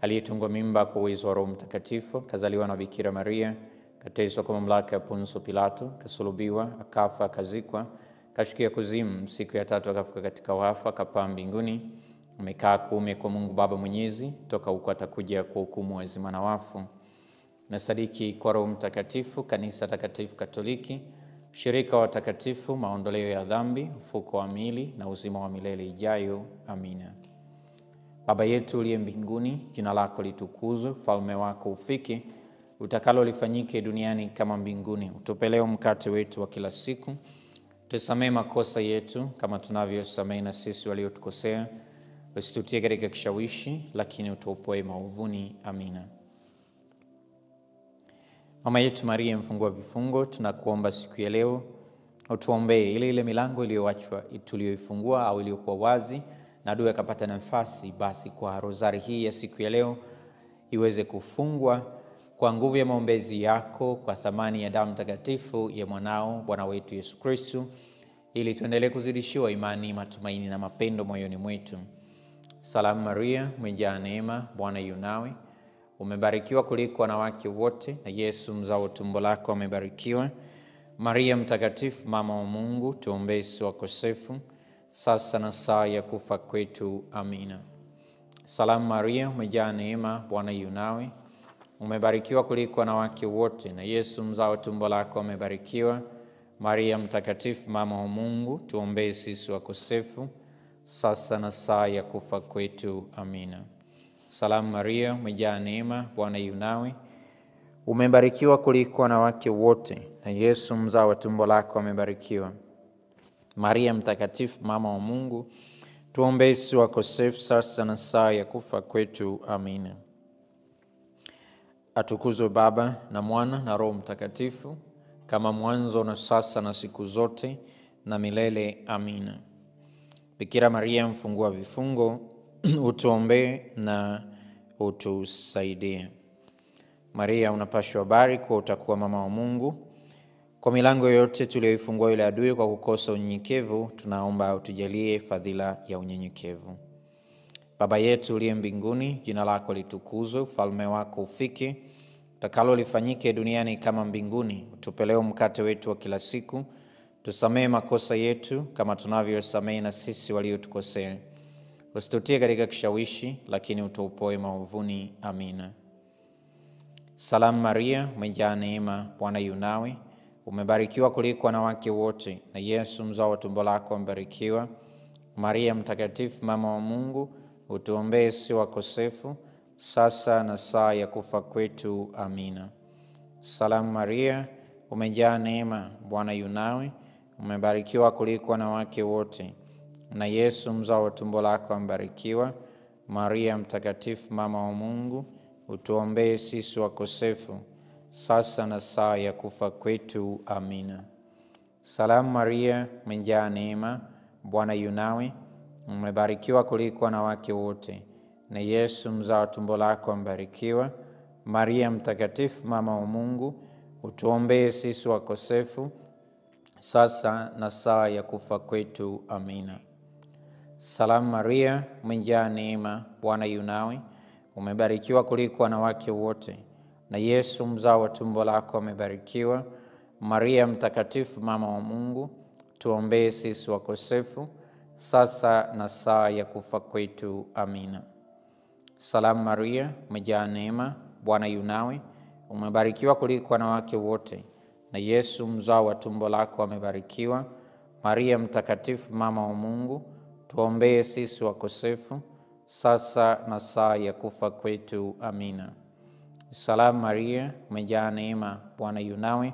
aliyetungwa mimba kwa uwezo wa Roho Mtakatifu, kazaliwa na Bikira Maria, kateswa kwa mamlaka ya Poncio Pilato, kasulubiwa, akafa, akazikwa, kashukia kuzimu, siku ya 3 akafufuka katika wafu, akapaa mbinguni, amekaa kuume kwa Mungu Baba Mwenyezi, toka huko atakuja kwa hukumu wazima na wafu. Nasadiki kwa Roho Mtakatifu, Kanisa Takatifu Katoliki, ushirika wa watakatifu, maondoleo ya dhambi, ufufuko wa miili na uzima wa milele ijayo. Amina. Baba yetu uliye mbinguni, jina lako litukuzwe, ufalme wako ufike, utakalo lifanyike duniani kama mbinguni. Utupe leo mkate wetu wa kila siku. Tusamehe makosa yetu kama tunavyosamehe na sisi waliotukosea. Usitutie katika kishawishi, lakini utuopoe maovuni. Amina. Mama yetu Maria mfungua vifungo, tunakuomba siku ya leo utuombee ile milango iliyoachwa, tuliyoifungua au iliyokuwa wazi na adui akapata nafasi, basi kwa rozari hii ya siku ya leo iweze kufungwa kwa nguvu ya maombezi yako, kwa thamani ya damu takatifu ya mwanao Bwana wetu Yesu Kristo, ili tuendelee kuzidishiwa imani, matumaini na mapendo moyoni mwetu. Salamu Maria, umejaa neema, Bwana yu nawe, umebarikiwa kuliko wanawake wote, na Yesu mzao wa tumbo lako amebarikiwa. Maria mtakatifu, mama wa Mungu, tuombee sisi wakosefu, sasa na saa ya kufa kwetu. Amina. Salamu Maria, umejaa neema, Bwana yu nawe, umebarikiwa kuliko wanawake wote, na Yesu mzao wa tumbo lako amebarikiwa. Maria mtakatifu, mama wa Mungu, tuombee sisi wakosefu, sasa na saa ya kufa kwetu. Amina. Salamu Maria, umejaa neema, Bwana yu nawe, umebarikiwa kuliko wanawake wote, na Yesu mzao wa tumbo lako amebarikiwa. Maria mtakatifu, mama wa Mungu, tuombee sisi wakosefu, sasa na saa ya kufa kwetu. Amina. Atukuzwe Baba na Mwana na Roho Mtakatifu, kama mwanzo na sasa na siku zote na milele. Amina. Bikira Maria mfungua vifungo, utuombee na utusaidie. Maria unapashwa habari kwa utakuwa mama wa Mungu. Kwa milango yote tuliyoifungua yule adui kwa kukosa unyenyekevu, tunaomba utujalie fadhila ya unyenyekevu. Baba yetu uliye mbinguni, jina lako litukuzwe, ufalme wako ufike, utakalo lifanyike duniani kama mbinguni. Utupe leo mkate wetu wa kila siku. Tusamehe makosa yetu kama tunavyosamehe na sisi waliotukosea. Usitutie katika kishawishi, lakini utuopoe maovuni. Amina. Salamu Maria, umejaa neema, Bwana yu nawe, umebarikiwa kuliko wanawake wote, na Yesu mzao wa tumbo lako amebarikiwa. Maria mtakatifu, mama wa Mungu, utuombee sisi wakosefu, sasa na saa ya kufa kwetu. Amina. Salamu Maria, umejaa neema, Bwana yu nawe, umebarikiwa kuliko wanawake wote, na Yesu mzao wa tumbo lako amebarikiwa. Maria mtakatifu, mama wa Mungu, utuombee sisi wakosefu, sasa na saa ya kufa kwetu. Amina. Salamu Maria, umejaa neema, Bwana yu nawe, umebarikiwa kuliko wanawake wote, na Yesu mzao wa tumbo lako amebarikiwa. Maria mtakatifu, mama wa Mungu, utuombee sisi wakosefu, sasa na saa ya kufa kwetu. Amina. Salamu Maria, umejaa neema, Bwana yu nawe, umebarikiwa kuliko wanawake wote, na Yesu mzao wa tumbo lako amebarikiwa. Maria mtakatifu, mama wa Mungu, tuombee sisi wakosefu, sasa na saa ya kufa kwetu. Amina. Salamu Maria, umejaa neema, Bwana yu nawe, umebarikiwa kuliko wanawake wote, na Yesu mzao wa tumbo lako amebarikiwa. Maria mtakatifu, mama wa Mungu, tuombee sisi wakosefu, sasa na saa ya kufa kwetu. Amina. Salamu Maria, umejaa neema, Bwana yu nawe,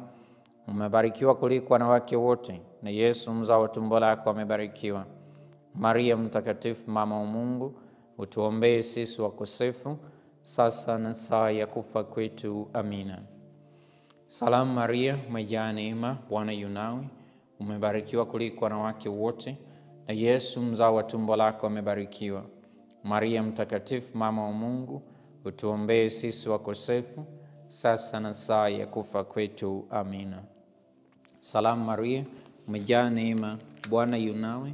umebarikiwa kuliko wanawake wote, na Yesu mzao wa tumbo lako amebarikiwa. Maria mtakatifu, mama wa Mungu, utuombee sisi wakosefu, sasa na saa ya kufa kwetu. Amina. Salamu Maria, umejaa neema, Bwana yu nawe, umebarikiwa kuliko wanawake wote, na Yesu mzao wa tumbo lako amebarikiwa. Maria mtakatifu, mama wa Mungu, utuombee sisi wakosefu, sasa na saa ya kufa kwetu. Amina. Salamu Maria, umejaa neema, Bwana yu nawe,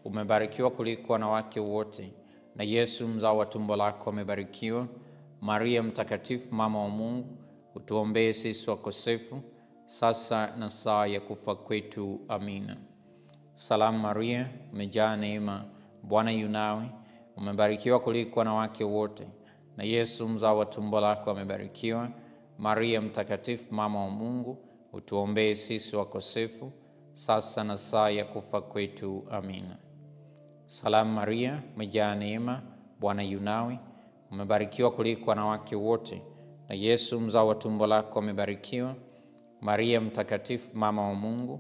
umebarikiwa kuliko wanawake wote, na Yesu mzao wa tumbo lako amebarikiwa. Maria mtakatifu, mama wa Mungu, utuombee sisi wakosefu, sasa na saa ya kufa kwetu. Amina. Salamu Maria, umejaa neema, Bwana yu nawe, umebarikiwa kuliko wanawake wote, na Yesu mzao wa tumbo lako amebarikiwa. Maria mtakatifu, mama wa Mungu, utuombee sisi wakosefu, sasa na saa ya kufa kwetu. Amina. Salamu Maria, umejaa neema, Bwana yu nawe, umebarikiwa kuliko wanawake wote, na Yesu mzao wa tumbo lako amebarikiwa. Maria mtakatifu, mama wa Mungu,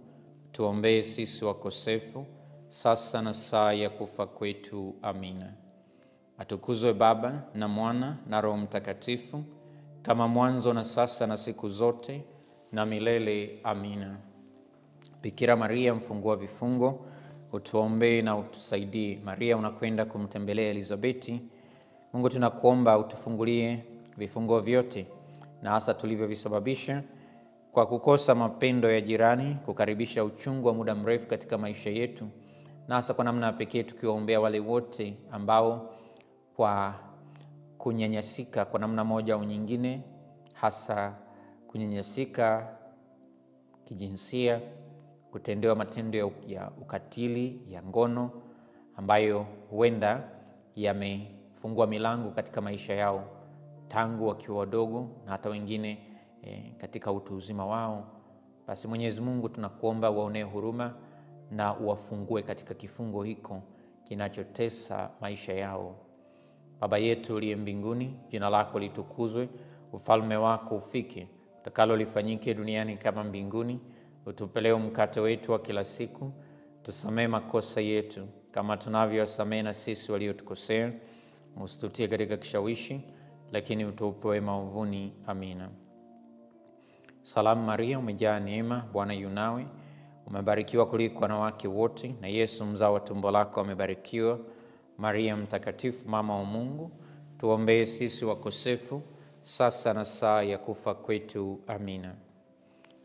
tuombee sisi wakosefu, sasa na saa ya kufa kwetu. Amina. Atukuzwe Baba na Mwana na Roho Mtakatifu, kama mwanzo na sasa na siku zote na milele. Amina. Bikira Maria mfungua vifungo, utuombee na utusaidie. Maria unakwenda kumtembelea Elizabeti. Mungu tunakuomba utufungulie vifungo vyote, na hasa tulivyovisababisha kwa kukosa mapendo ya jirani, kukaribisha uchungu wa muda mrefu katika maisha yetu, na hasa kwa namna pekee tukiwaombea wale wote ambao kwa kunyanyasika kwa namna moja au nyingine, hasa kunyanyasika kijinsia, kutendewa matendo ya ukatili, ya ngono, ambayo huenda yamefungua milango katika maisha yao tangu wakiwa wadogo na hata wengine katika utu uzima wao. Basi Mwenyezi Mungu tunakuomba waonee huruma na uwafungue katika kifungo hiko kinachotesa maisha yao. Baba yetu uliye mbinguni, jina lako litukuzwe, ufalme wako ufike, utakalo lifanyike duniani kama mbinguni. Utupe leo mkate wetu wa kila siku, tusamehe makosa yetu kama tunavyowasamehe na sisi waliotukosea, usitutie katika kishawishi, lakini utuopoe maovuni. Amina. Salamu Maria, umejaa neema, Bwana yu nawe, umebarikiwa kuliko wanawake wote, na Yesu mzao wa tumbo lako amebarikiwa. Maria mtakatifu, mama wa Mungu, tuombee sisi wakosefu, sasa na saa ya kufa kwetu. Amina.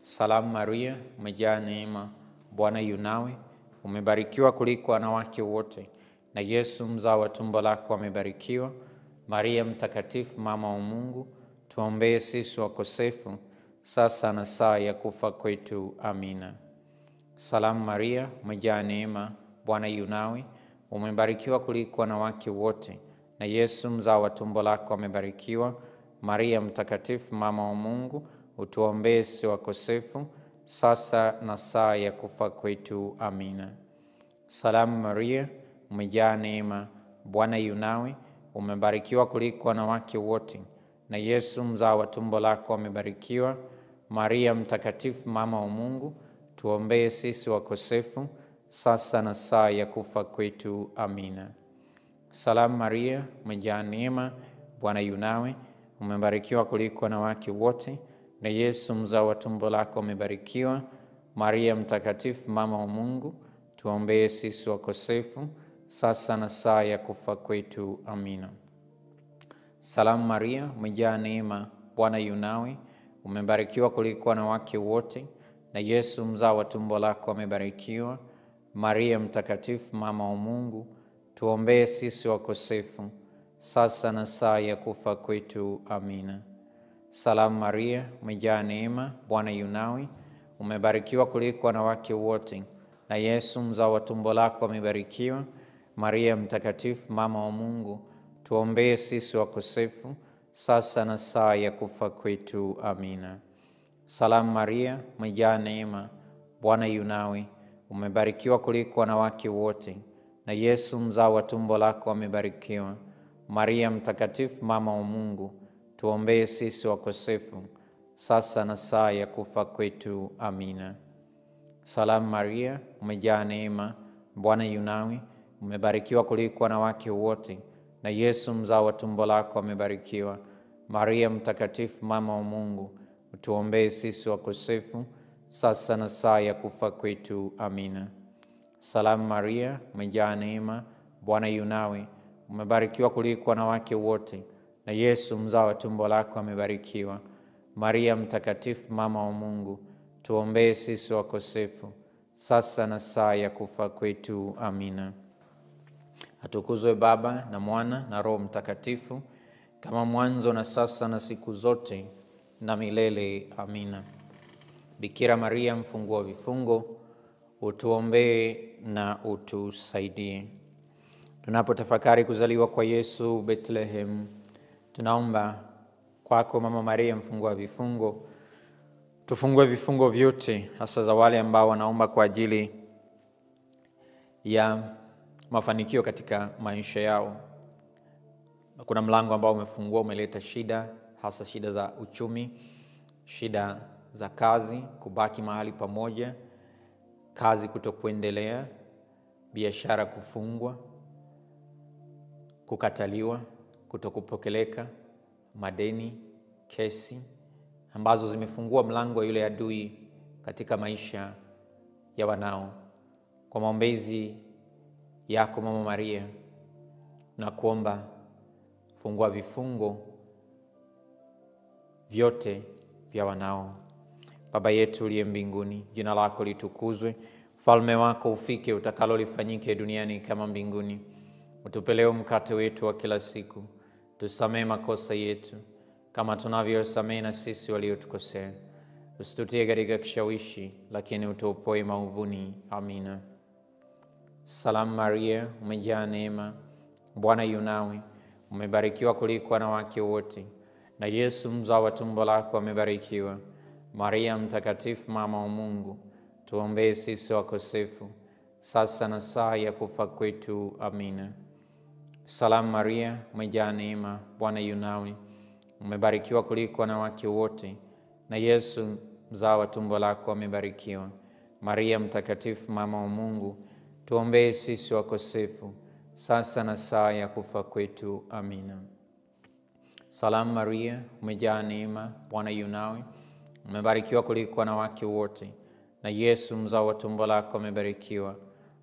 Salamu Maria, umejaa neema, Bwana yu nawe, umebarikiwa kuliko wanawake wote, na Yesu mzao wa tumbo lako amebarikiwa. Maria mtakatifu, mama wa Mungu, tuombee sisi wakosefu, sasa na saa ya kufa kwetu. Amina. Salamu Maria, umejaa neema, Bwana yu nawe, umebarikiwa kuliko wanawake wote, na Yesu mzao wa tumbo lako amebarikiwa. Maria mtakatifu, mama wa Mungu, utuombee sisi wakosefu, sasa na saa ya kufa kwetu. Amina. Salamu Maria, umejaa neema, Bwana yu nawe, umebarikiwa kuliko wanawake wote, na Yesu mzao wa tumbo lako amebarikiwa. Maria mtakatifu, mama wa Mungu, tuombee sisi wakosefu, sasa na saa ya kufa kwetu. Amina. Salamu Maria, umejaa neema, Bwana yu nawe, umebarikiwa kuliko wanawake wote, na Yesu mzao wa tumbo lako amebarikiwa. Maria mtakatifu, mama wa Mungu, tuombee sisi wakosefu, sasa na saa ya kufa kwetu. Amina. Salamu Maria, umejaa neema, Bwana yu nawe, umebarikiwa kuliko wanawake wote, na Yesu mzao wa tumbo lako amebarikiwa. Maria mtakatifu, mama wa Mungu, tuombee sisi wakosefu, sasa na saa ya kufa kwetu. Amina. Salamu Maria, umejaa neema, Bwana yu nawe, umebarikiwa kuliko wanawake wote, na Yesu mzao wa tumbo lako amebarikiwa. Maria mtakatifu, mama wa Mungu, tuombee sisi wakosefu, sasa na saa ya kufa kwetu. Amina. Salamu Maria, umejaa neema, Bwana yu nawe, umebarikiwa kuliko wanawake wote, na Yesu mzao wa tumbo lako amebarikiwa. Maria mtakatifu, mama wa Mungu, tuombee sisi wakosefu, sasa na saa ya kufa kwetu. Amina. Salamu Maria, umejaa neema, Bwana yu nawe, umebarikiwa kuliko wanawake wote, na Yesu mzao wa tumbo lako amebarikiwa. Maria mtakatifu, mama wa Mungu, utuombee sisi wakosefu, sasa na saa ya kufa kwetu. Amina. Salamu Maria, umejaa neema, Bwana yu nawe, umebarikiwa kuliko wanawake wote, na Yesu mzao wa tumbo lako amebarikiwa. Maria mtakatifu, mama wa Mungu, tuombee sisi wakosefu, sasa na saa ya kufa kwetu. Amina. Atukuzwe Baba na Mwana na Roho Mtakatifu, kama mwanzo na sasa na siku zote na milele. Amina. Bikira Maria mfungua vifungo, utuombee na utusaidie. Tunapotafakari kuzaliwa kwa Yesu Bethlehem, tunaomba Kwako Mama Maria mfungua vifungo, tufungue vifungo vyote, hasa za wale ambao wanaomba kwa ajili ya mafanikio katika maisha yao. Kuna mlango ambao umefungua, umeleta shida, hasa shida za uchumi, shida za kazi, kubaki mahali pamoja, kazi kutokuendelea, biashara kufungwa, kukataliwa, kutokupokeleka, madeni, kesi ambazo zimefungua mlango yule adui katika maisha ya wanao. Kwa maombezi yako Mama Maria, na kuomba fungua vifungo vyote vya wanao. Baba yetu uliye mbinguni, jina lako litukuzwe, ufalme wako ufike, utakalo lifanyike duniani kama mbinguni. Utupe leo mkate wetu wa kila siku, tusamehe makosa yetu kama tunavyosamehe na sisi waliotukosea, usitutie katika kishawishi, lakini utuopoe maovuni. Amina. Salamu Maria, umejaa neema, Bwana yu nawe, umebarikiwa kuliko wanawake wote, na Yesu mzao wa tumbo lako amebarikiwa. Maria mtakatifu, mama wa Mungu, tuombee sisi wakosefu, sasa na saa ya kufa kwetu. Amina. Salamu Maria, umejaa neema, Bwana yu nawe, umebarikiwa kuliko wanawake wote, na Yesu mzao wa tumbo lako amebarikiwa. Maria mtakatifu, mama wa Mungu, tuombee sisi wakosefu, sasa na saa ya kufa kwetu. Amina. Salamu Maria, umejaa neema, Bwana yu nawe, umebarikiwa kuliko wanawake wote, na Yesu mzao wa tumbo lako amebarikiwa.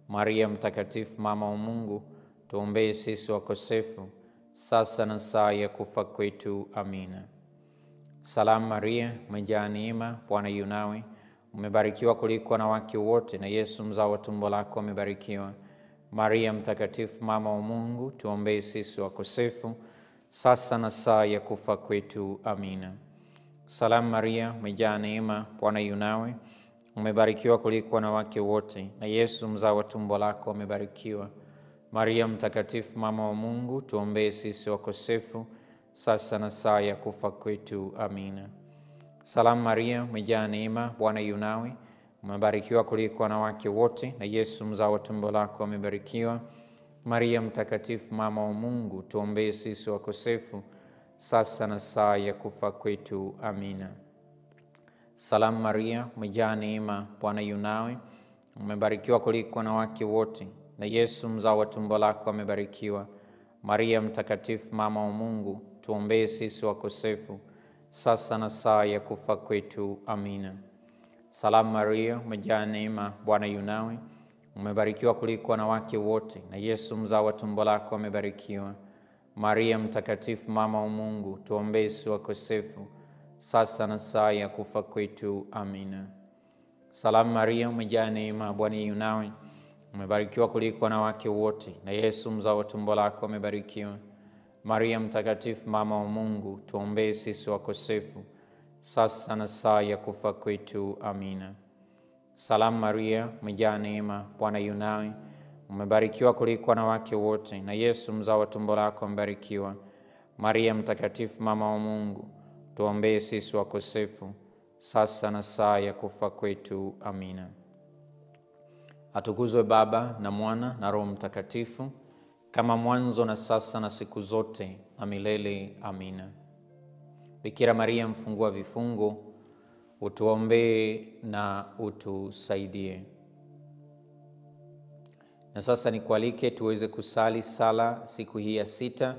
Maria mtakatifu, mama wa Mungu, tuombee sisi wakosefu, sasa na saa ya kufa kwetu. Amina. Salamu Maria, umejaa neema, Bwana yu nawe, umebarikiwa kuliko wanawake wote, na Yesu mzao wa tumbo lako amebarikiwa. Maria mtakatifu, mama wa Mungu, tuombee sisi wakosefu, sasa na saa ya kufa kwetu. Amina. Salamu Maria, umejaa neema, Bwana yu nawe, umebarikiwa kuliko wanawake wote, na Yesu mzao wa tumbo lako amebarikiwa. Maria mtakatifu, mama wa Mungu, tuombee sisi wakosefu, sasa na saa ya kufa kwetu. Amina. Salamu Maria, umejaa neema, Bwana yu nawe, umebarikiwa kuliko wanawake wote, na Yesu mzao wa tumbo lako amebarikiwa. Maria mtakatifu, mama wa Mungu, tuombee sisi wakosefu, sasa na saa ya kufa kwetu. Amina. Salamu Maria, umejaa neema, Bwana yu nawe, umebarikiwa kuliko wanawake wote, na Yesu mzao wa tumbo lako amebarikiwa. Maria mtakatifu, mama wa Mungu, tuombee sisi wakosefu, sasa na saa ya kufa kwetu. Amina. Salamu Maria, umejaa neema, Bwana yu nawe, umebarikiwa kuliko wanawake wote, na Yesu mzao wa tumbo lako amebarikiwa. Maria mtakatifu, mama wa Mungu, tuombee sisi wakosefu, sasa na saa ya kufa kwetu. Amina. Salamu Maria, umejaa neema, Bwana yu nawe, umebarikiwa kuliko wanawake wote, na Yesu mzao wa tumbo lako amebarikiwa. Maria mtakatifu, mama wa Mungu, tuombee sisi wakosefu, sasa na saa ya kufa kwetu. Amina. Salamu Maria, umejaa neema, Bwana yu nawe, umebarikiwa kuliko wanawake wote, na Yesu mzao wa tumbo lako amebarikiwa. Maria mtakatifu, mama wa Mungu, tuombee sisi wakosefu, sasa na saa ya kufa kwetu. Amina. Atukuzwe Baba na Mwana na Roho Mtakatifu, kama mwanzo na sasa na siku zote na milele. Amina. Bikira Maria mfungua vifungo, utuombee na utusaidie. Na sasa nikualike tuweze kusali sala siku hii ya 6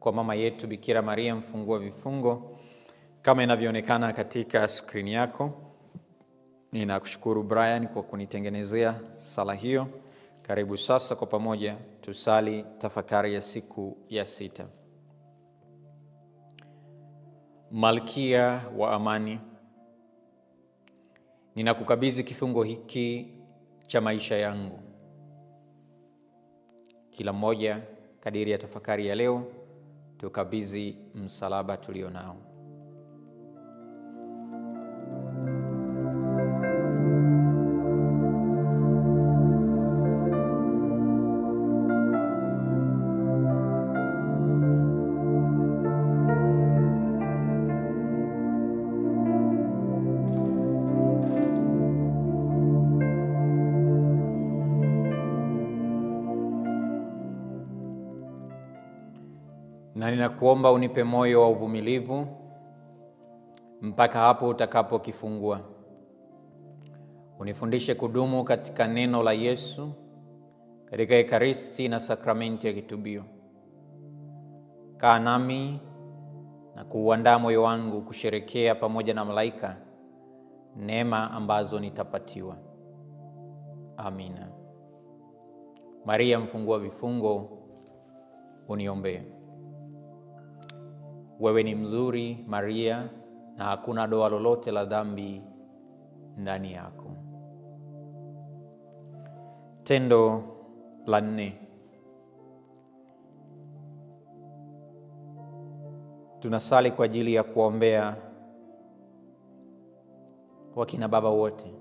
kwa mama yetu Bikira Maria mfungua vifungo, kama inavyoonekana katika skrini yako. Ninakushukuru Brian kwa kunitengenezea sala hiyo. Karibu sasa kwa pamoja tusali tafakari ya siku ya 6. Malkia wa amani, ninakukabidhi kifungo hiki cha maisha yangu. Kila mmoja kadiri ya tafakari ya leo tukabidhi msalaba tulio nao. na ninakuomba unipe moyo wa uvumilivu mpaka hapo utakapokifungua. Unifundishe kudumu katika neno la Yesu, katika Ekaristi na sakramenti ya kitubio. Kaa nami na kuuandaa moyo wangu kusherekea pamoja na malaika neema ambazo nitapatiwa. Amina. Maria mfungua vifungo, uniombee. Wewe ni mzuri Maria, na hakuna doa lolote la dhambi ndani yako. Tendo la 4. Tunasali kwa ajili ya kuombea wakina baba wote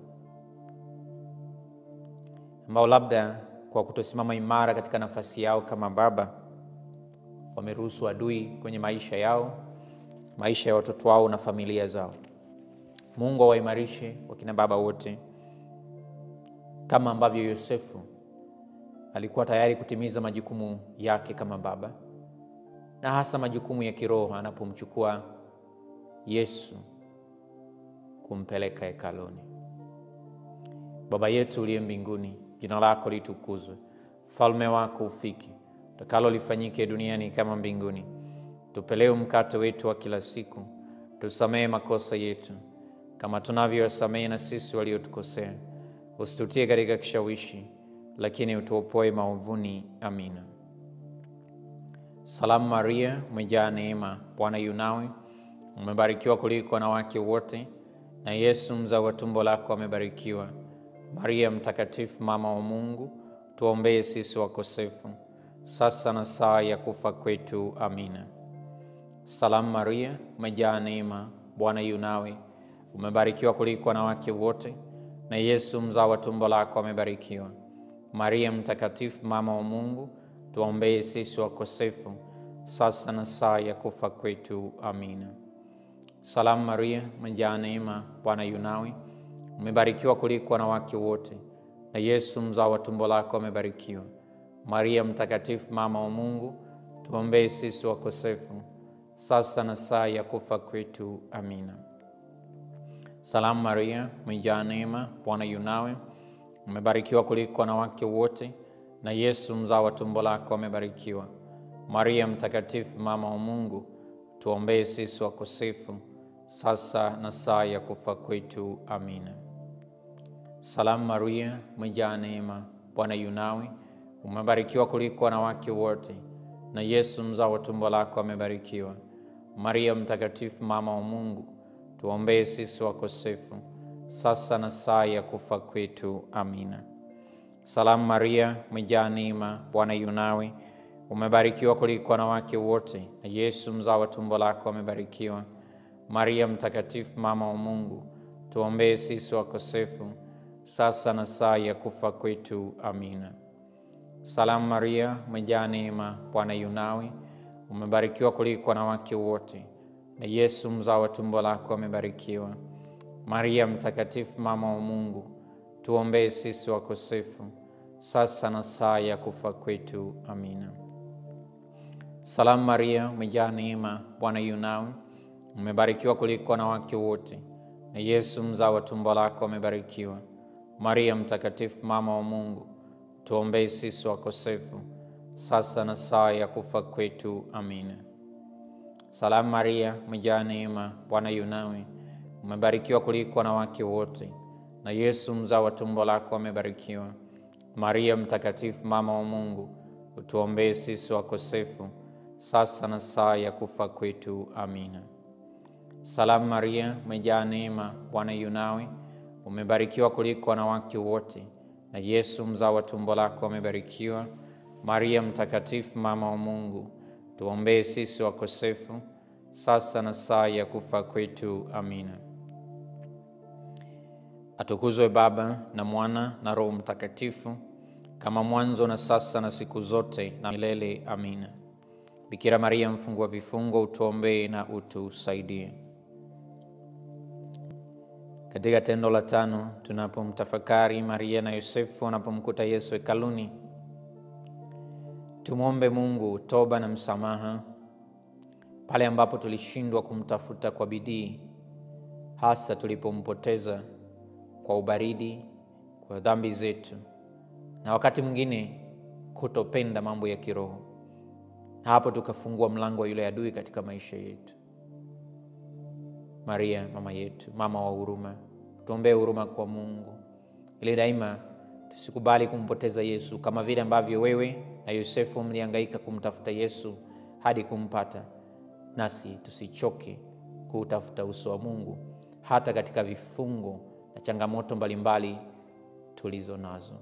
ambao labda kwa kutosimama imara katika nafasi yao kama baba wameruhusu adui kwenye maisha yao, maisha ya watoto wao na familia zao. Mungu awaimarishe wakina baba wote, kama ambavyo Yosefu alikuwa tayari kutimiza majukumu yake kama baba, na hasa majukumu ya kiroho anapomchukua Yesu kumpeleka hekaluni. Baba yetu uliye mbinguni, jina lako litukuzwe. Ufalme wako ufike. Utakalo lifanyike duniani kama mbinguni. Tupe leo mkate wetu wa kila siku. Tusamehe makosa yetu kama tunavyowasamehe na sisi waliotukosea. Usitutie katika kishawishi, lakini utuopoe maovuni. Amina. Salamu Maria, umejaa neema, Bwana yu nawe. Umebarikiwa kuliko wanawake wote, na Yesu mzao wa tumbo lako amebarikiwa. Maria mtakatifu, mama wa Mungu, tuombee sisi wakosefu, sasa na saa ya kufa kwetu. Amina. Salamu Maria, umejaa neema, Bwana yu nawe. Umebarikiwa kuliko wanawake wote, na Yesu mzao wa tumbo lako amebarikiwa. Maria mtakatifu, mama wa Mungu, tuombee sisi wakosefu, sasa na saa ya kufa kwetu. Amina. Salamu Maria, umejaa neema, Bwana yu nawe. Umebarikiwa kuliko wanawake wote, na Yesu mzao wa tumbo lako amebarikiwa. Maria mtakatifu, mama wa Mungu, tuombee sisi wakosefu, sasa na saa ya kufa kwetu. Amina. Salamu Maria, umejaa neema, Bwana yu nawe. Umebarikiwa kuliko wanawake wote, na Yesu mzao wa tumbo lako amebarikiwa. Maria mtakatifu, mama wa Mungu, tuombee sisi wakosefu, sasa na saa ya kufa kwetu. Amina. Salamu Maria, umejaa neema, Bwana yu nawe. Umebarikiwa kuliko wanawake wote, na Yesu mzao wa tumbo lako amebarikiwa. Maria mtakatifu, mama wa Mungu, tuombee sisi wakosefu, sasa na saa ya kufa kwetu. Amina. Salamu Maria, umejaa neema, Bwana yu nawe. Umebarikiwa kuliko wanawake wote, na Yesu mzao wa tumbo lako amebarikiwa. Maria mtakatifu, mama wa Mungu, tuombee sisi wakosefu, sasa na saa ya kufa kwetu. Amina. Salamu Maria, umejaa neema, Bwana yu nawe. Umebarikiwa kuliko wanawake wote, na Yesu mzao wa tumbo lako amebarikiwa. Maria mtakatifu, mama wa Mungu, tuombee sisi wakosefu, sasa na saa ya kufa kwetu. Amina. Salamu Maria, umejaa neema, Bwana yu nawe. Umebarikiwa kuliko wanawake wote, na Yesu mzao wa tumbo lako amebarikiwa. Maria mtakatifu, mama wa Mungu, tuombee sisi wakosefu, sasa na saa ya kufa kwetu. Amina. Salamu Maria, umejaa neema, Bwana yu nawe. Umebarikiwa kuliko wanawake wote, na Yesu mzao wa tumbo lako amebarikiwa. Maria mtakatifu, mama wa Mungu, utuombee sisi wakosefu, sasa na saa ya kufa kwetu. Amina. Salamu Maria, umejaa neema, Bwana yu nawe. Umebarikiwa kuliko wanawake wote, na Yesu mzao wa tumbo lako amebarikiwa. Maria mtakatifu, mama wa Mungu, tuombee sisi wakosefu, sasa na saa ya kufa kwetu. Amina. Atukuzwe Baba na Mwana na Roho Mtakatifu, kama mwanzo na sasa na siku zote na milele. Amina. Bikira Maria mfungua vifungo, utuombee na utusaidie. Katika tendo la 5, tunapomtafakari Maria na Yosefu wanapomkuta Yesu hekaluni, tumwombe Mungu toba na msamaha pale ambapo tulishindwa kumtafuta kwa bidii, hasa tulipompoteza kwa ubaridi, kwa dhambi zetu, na wakati mwingine kutopenda mambo ya kiroho. Hapo tukafungua mlango wa yule adui katika maisha yetu. Maria mama yetu, mama wa huruma, tuombee huruma kwa Mungu ili daima tusikubali kumpoteza Yesu, kama vile ambavyo wewe na Yosefu mlihangaika kumtafuta Yesu hadi kumpata. Nasi tusichoke kutafuta uso wa Mungu hata katika vifungo na changamoto mbalimbali tulizo nazo.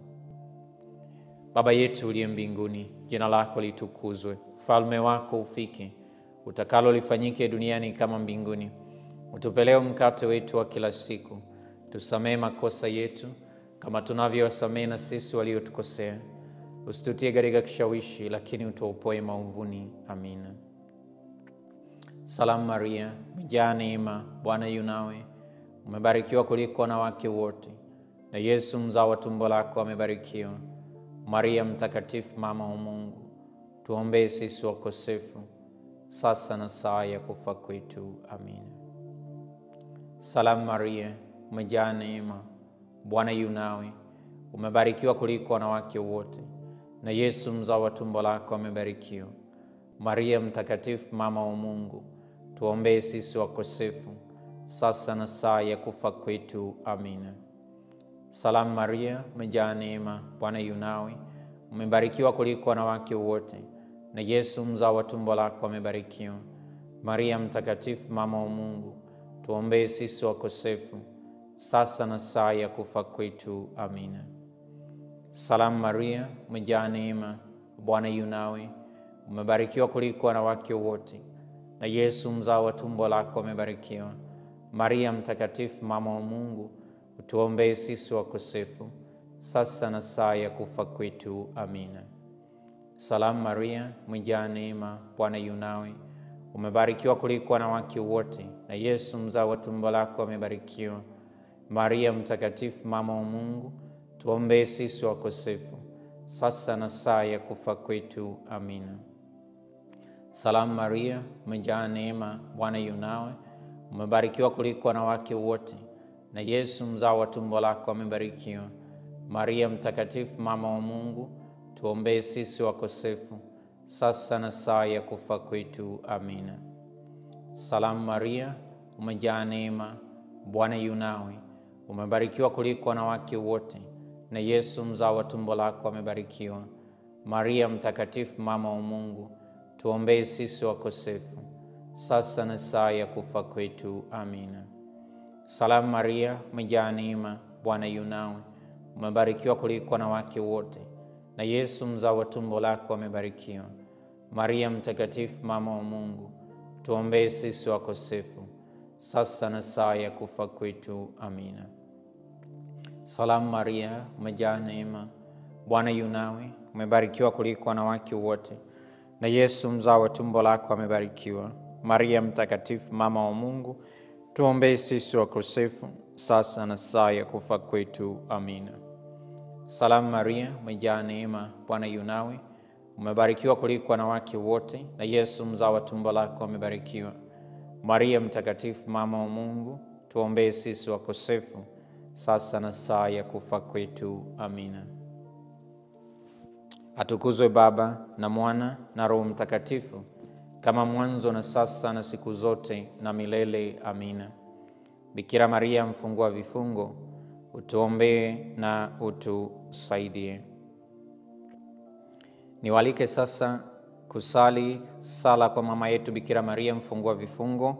Baba yetu uliye mbinguni, jina lako litukuzwe, ufalme wako ufike, utakalo lifanyike duniani kama mbinguni. Utupe leo mkate wetu wa kila siku. Tusamehe makosa yetu kama tunavyowasamehe na sisi waliotukosea. Usitutie katika kishawishi, lakini utuopoe maovuni. Amina. Salamu Maria, umejaa neema, Bwana yu nawe, umebarikiwa kuliko wanawake wote, na Yesu mzao wa tumbo lako amebarikiwa. Maria mtakatifu, mama wa Mungu, tuombee sisi wakosefu, sasa na saa ya kufa kwetu. Amina. Salamu Maria, umejaa neema, Bwana yu nawe, umebarikiwa kuliko wanawake wote, na Yesu mzao wa tumbo lako amebarikiwa. Maria mtakatifu, mama wa Mungu, tuombee sisi wakosefu, sasa na saa ya kufa kwetu. Amina. Salamu Maria, umejaa neema, Bwana yu nawe, umebarikiwa kuliko wanawake wote, na Yesu mzao wa tumbo lako amebarikiwa. Maria mtakatifu, mama wa Mungu, tuombee sisi wakosefu, sasa na saa ya kufa kwetu. Amina. Salamu Maria, umejaa neema, Bwana yu nawe, umebarikiwa kuliko wanawake wote, na Yesu mzao wa tumbo lako amebarikiwa. Maria mtakatifu, mama wa Mungu, utuombee sisi wakosefu, sasa na saa ya kufa kwetu. Amina. Salamu Maria, umejaa neema, Bwana yu nawe, umebarikiwa kuliko wanawake wote, na Yesu mzao wa tumbo lako amebarikiwa. Maria mtakatifu, mama wa Mungu, tuombee sisi wakosefu, sasa na saa ya kufa kwetu. Amina. Salamu Maria, umejaa neema, Bwana yu nawe, umebarikiwa kuliko wanawake wote, na Yesu mzao wa tumbo lako amebarikiwa. Maria mtakatifu, mama wa Mungu, tuombee sisi wakosefu, sasa na saa ya kufa kwetu. Amina. Salamu Maria, umejaa neema, Bwana yu nawe, umebarikiwa kuliko wanawake wote, na Yesu mzao wa tumbo lako amebarikiwa. Maria mtakatifu, mama wa Mungu, tuombee sisi wakosefu, sasa na saa ya kufa kwetu. Amina. Salamu Maria, umejaa neema, Bwana yu nawe, umebarikiwa kuliko wanawake wote, na Yesu mzao wa tumbo lako amebarikiwa. Maria mtakatifu, mama wa Mungu, tuombee sisi wakosefu, sasa na saa ya kufa kwetu. Amina. Salamu Maria, umejaa neema, Bwana yu nawe, umebarikiwa kuliko wanawake wote, na Yesu mzao wa tumbo lako amebarikiwa. Maria mtakatifu, mama wa Mungu, tuombee sisi wakosefu, sasa na saa ya kufa kwetu. Amina. Salamu Maria, umejaa neema, Bwana yu nawe, umebarikiwa kuliko wanawake wote, na Yesu mzao wa tumbo lako amebarikiwa. Maria mtakatifu, mama wa Mungu, tuombee sisi wakosefu, sasa na saa ya kufa kwetu. Amina. Atukuzwe Baba na Mwana na Roho Mtakatifu, kama mwanzo na sasa na siku zote na milele. Amina. Bikira Maria, mfungua vifungo, utuombee na utusaidie. Niwalike sasa kusali sala kwa mama yetu Bikira Maria, mfungua vifungo.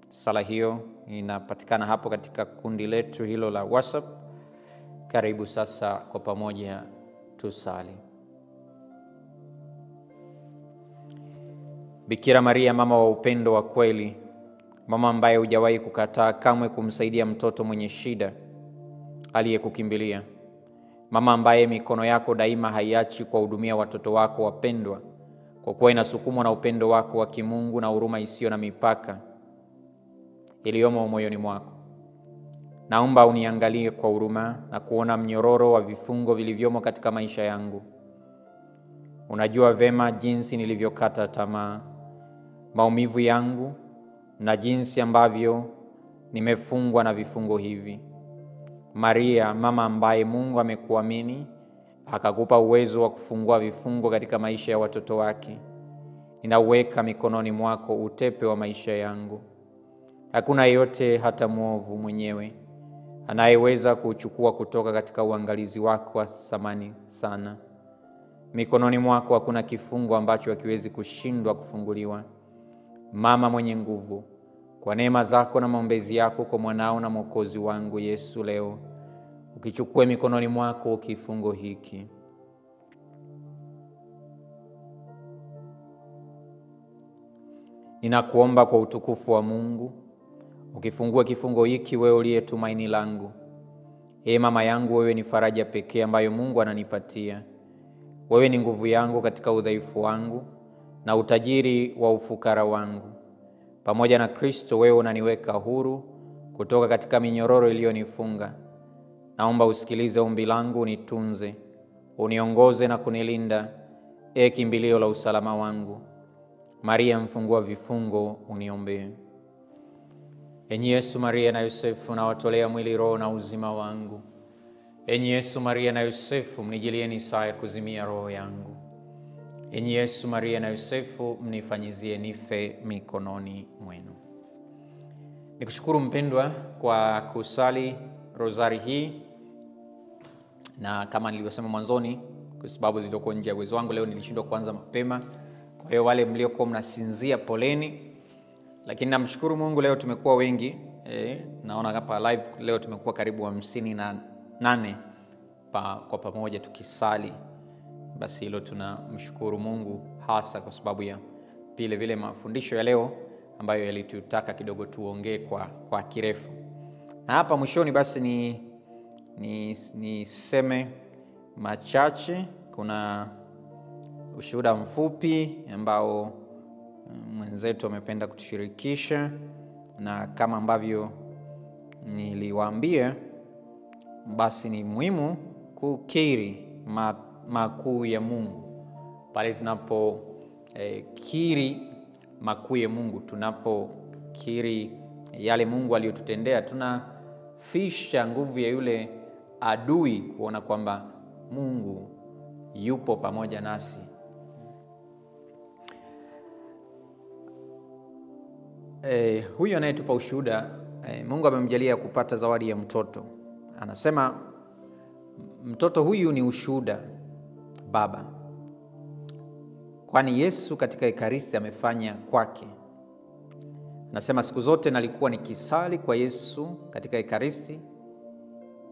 Sala hiyo inapatikana hapo katika kundi letu hilo la WhatsApp. Karibu sasa kwa pamoja tusali. Bikira Maria, mama wa upendo wa kweli, mama ambaye hujawahi kukataa kamwe kumsaidia mtoto mwenye shida aliyekukimbilia, mama ambaye mikono yako daima haiachi kuwahudumia watoto wako wapendwa, kwa kuwa inasukumwa na upendo wako wa kimungu na huruma isiyo na mipaka iliyomo moyoni mwako. Naomba uniangalie kwa huruma na kuona mnyororo wa vifungo vilivyomo katika maisha yangu. Unajua vema jinsi nilivyokata tamaa, maumivu yangu na jinsi ambavyo nimefungwa na vifungo hivi. Maria, mama ambaye Mungu amekuamini akakupa uwezo wa kufungua vifungo katika maisha ya watoto wake, ninauweka mikononi mwako utepe wa maisha yangu. Hakuna yeyote hata mwovu mwenyewe anayeweza kuchukua kutoka katika uangalizi wako wa thamani sana. Mikononi mwako hakuna kifungo ambacho hakiwezi kushindwa kufunguliwa. Mama mwenye nguvu, kwa neema zako na maombezi yako kwa mwanao na Mwokozi wangu Yesu, leo ukichukue mikononi mwako kifungo hiki. Ninakuomba kwa utukufu wa Mungu, ukifungua kifungo hiki, wewe uliye tumaini langu. Mama yangu, wewe ni faraja pekee ambayo Mungu ananipatia. Wewe ni nguvu yangu katika udhaifu wangu na utajiri wa ufukara wangu. Pamoja na Kristo, wewe unaniweka huru kutoka katika minyororo iliyonifunga. Naomba usikilize ombi langu, unitunze, uniongoze na kunilinda, kimbilio la usalama wangu. Maria mfungua vifungo, uniombee. Enyi Yesu, Maria na Yosefu, nawatolea mwili, roho na uzima wangu. Enyi Yesu, Maria na Yosefu, mnijilieni saa ya kuzimia roho yangu. Enyi Yesu, Maria na Yosefu, mnifanyizie nife mikononi mwenu. Nikushukuru mpendwa kwa kusali rozari hii, na kama nilivyosema mwanzoni, kwa sababu zilikuwa nje ya uwezo wangu, leo nilishindwa kuanza mapema. Kwa hiyo wale mliokuwa mnasinzia, poleni. Lakini namshukuru Mungu, leo tumekuwa wengi. Naona hapa live leo tumekuwa karibu 58 kwa pamoja tukisali. Basi hilo tunamshukuru Mungu hasa kwa sababu ya vile mafundisho ya leo ambayo yalitutaka kidogo tuongee kwa kirefu. Na hapa mwishoni basi niseme machache. Kuna ushuhuda mfupi ambao mwenzetu amependa kutushirikisha, na kama ambavyo niliwaambia, basi ni muhimu kukiri makuu ya Mungu. Pale tunapokiri makuu ya Mungu, tunapokiri yale Mungu aliyotutendea, tunafisha nguvu ya yule adui kuona kwamba Mungu yupo pamoja nasi. Huyu anayetupa ushuhuda, Mungu amemjalia kupata zawadi ya mtoto. Anasema mtoto huyu ni ushuhuda baba, kwani Yesu katika Ekaristi amefanya kwake. Anasema siku zote nalikuwa nikisali kwa Yesu katika Ekaristi,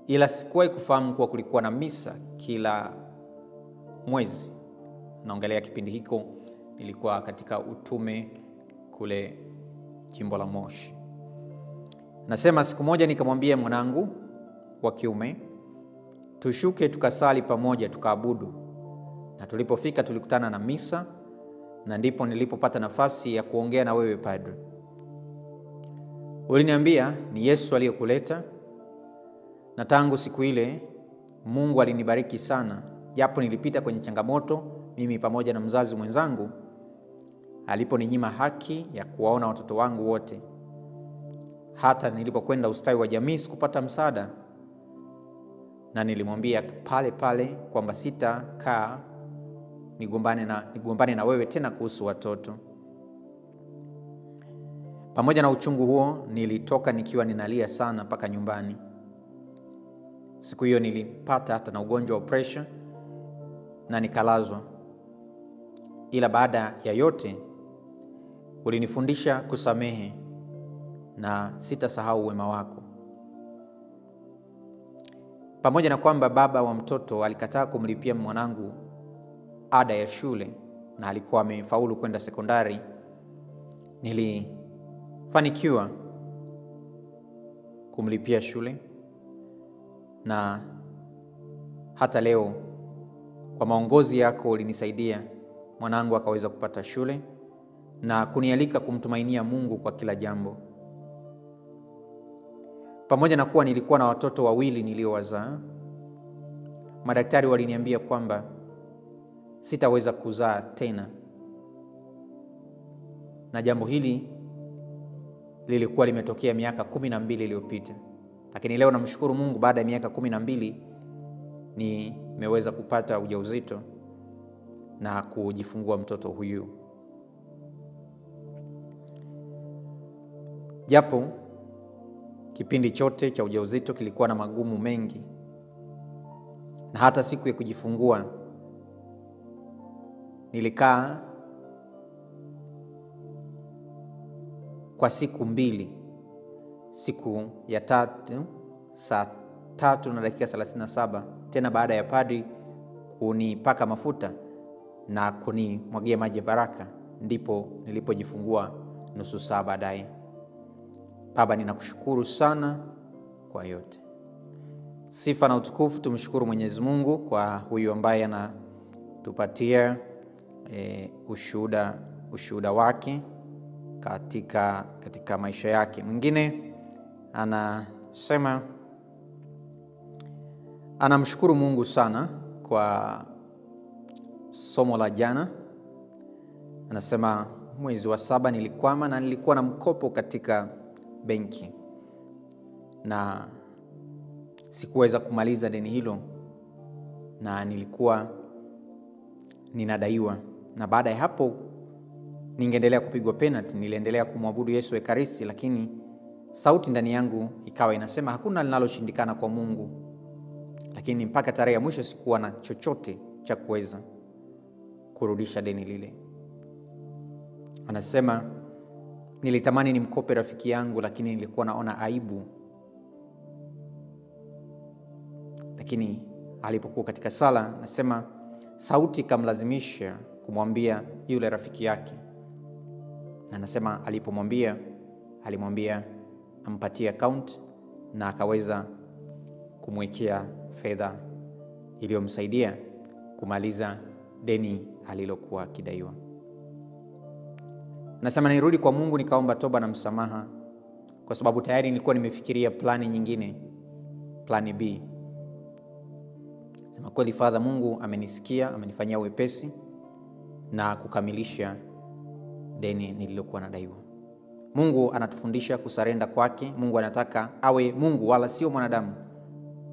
ila sikuwahi kufahamu kuwa kulikuwa na misa kila mwezi. Naongelea kipindi hiko nilikuwa katika utume kule jimbo la Moshi. Nasema siku moja nikamwambia mwanangu wa kiume, tushuke tukasali pamoja, tukaabudu. Na tulipofika tulikutana na misa, na ndipo nilipopata nafasi ya kuongea na wewe padre. Uliniambia ni Yesu aliyekuleta, na tangu siku ile Mungu alinibariki sana. Japo nilipita kwenye changamoto mimi pamoja na mzazi mwenzangu, aliponinyima haki ya kuwaona watoto wangu wote. Hata nilipokwenda ustawi wa jamii sikupata msaada, na nilimwambia pale pale kwamba sitakaa nigombane na wewe tena kuhusu watoto. Pamoja na uchungu huo, nilitoka nikiwa ninalia sana mpaka nyumbani. Siku hiyo nilipata hata na ugonjwa wa pressure na nikalazwa. Ila baada ya yote ulinifundisha kusamehe na sitasahau wema wako. Pamoja na kwamba baba wa mtoto alikataa kumlipia mwanangu ada ya shule na alikuwa amefaulu kwenda sekondari, nilifanikiwa kumlipia shule, na hata leo kwa maongozi yako ulinisaidia mwanangu akaweza kupata shule na kunialika kumtumainia Mungu kwa kila jambo. Pamoja na kuwa nilikuwa na watoto wawili niliowazaa, madaktari waliniambia kwamba sitaweza kuzaa tena, na jambo hili lilikuwa limetokea miaka 12 iliyopita. Lakini leo namshukuru Mungu, baada ya miaka 12 nimeweza kupata ujauzito na kujifungua mtoto huyu. Japo kipindi chote cha ujauzito kilikuwa na magumu mengi, na hata siku ya kujifungua nilikaa kwa siku 2. Siku ya 3 saa 3 na dakika 37, tena baada ya padri kunipaka mafuta na kunimwagia maji ya baraka, ndipo nilipojifungua nusu saa baadaye. Baba, ninakushukuru sana kwa yote. Sifa na utukufu tumshukuru Mwenyezi Mungu kwa huyu ambaye anatupatia ushuhuda wake katika maisha yake. Mwingine anasema anamshukuru Mungu sana kwa somo la jana. Anasema mwezi wa 7 nilikwama na nilikuwa na mkopo katika benki na sikuweza kumaliza deni hilo, na nilikuwa ninadaiwa, na baada ya hapo ningeendelea kupigwa penalty. Niliendelea kumwabudu Yesu Ekaristi, lakini sauti ndani yangu ikawa inasema hakuna linaloshindikana kwa Mungu. Lakini mpaka tarehe ya mwisho sikuwa na chochote cha kuweza kurudisha deni lile. Anasema nilitamani nimkope rafiki yangu, lakini nilikuwa naona aibu. Lakini alipokuwa katika sala, anasema sauti ikamlazimisha kumwambia yule rafiki yake. Anasema alimwambia ampatie account, na akaweza kumwekea fedha iliyomsaidia kumaliza deni alilokuwa akidaiwa. Anasema nirudi kwa Mungu nikaomba toba na msamaha, kwa sababu tayari nilikuwa nimefikiria plani nyingine, plani B. Sema kweli Father, Mungu amenisikia, amenifanyia wepesi na kukamilisha deni nililokuwa nadaiwa. Mungu anatufundisha kusarenda kwake. Mungu anataka awe Mungu wala sio mwanadamu.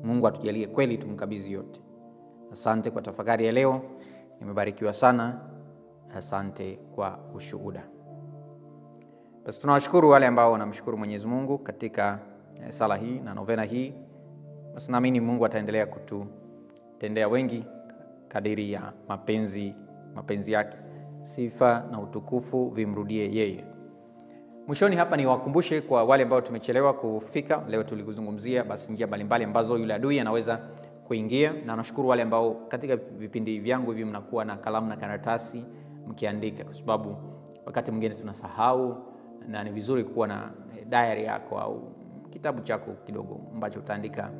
Mungu atujalie kweli tumkabidhi yote. Asante kwa tafakari ya leo, nimebarikiwa sana. Asante kwa ushuhuda. Basi tunawashukuru wale ambao wanamshukuru Mwenyezi Mungu katika sala hii na novena hii. Basi naamini Mungu ataendelea kututendea wengi kadiri ya mapenzi yake. Sifa na utukufu vimrudie yeye. Mwishoni hapa ni wakumbushe kwa wale ambao tumechelewa kufika. Leo tulikuzungumzia basi njia mbalimbali ambazo yule adui anaweza kuingia, na nashukuru wale ambao katika vipindi vyangu hivi mnakuwa na kalamu na karatasi mkiandika, kwa sababu wakati mwingine tunasahau, na ni vizuri kuwa na diary yako au kitabu chako kidogo ambacho utaandika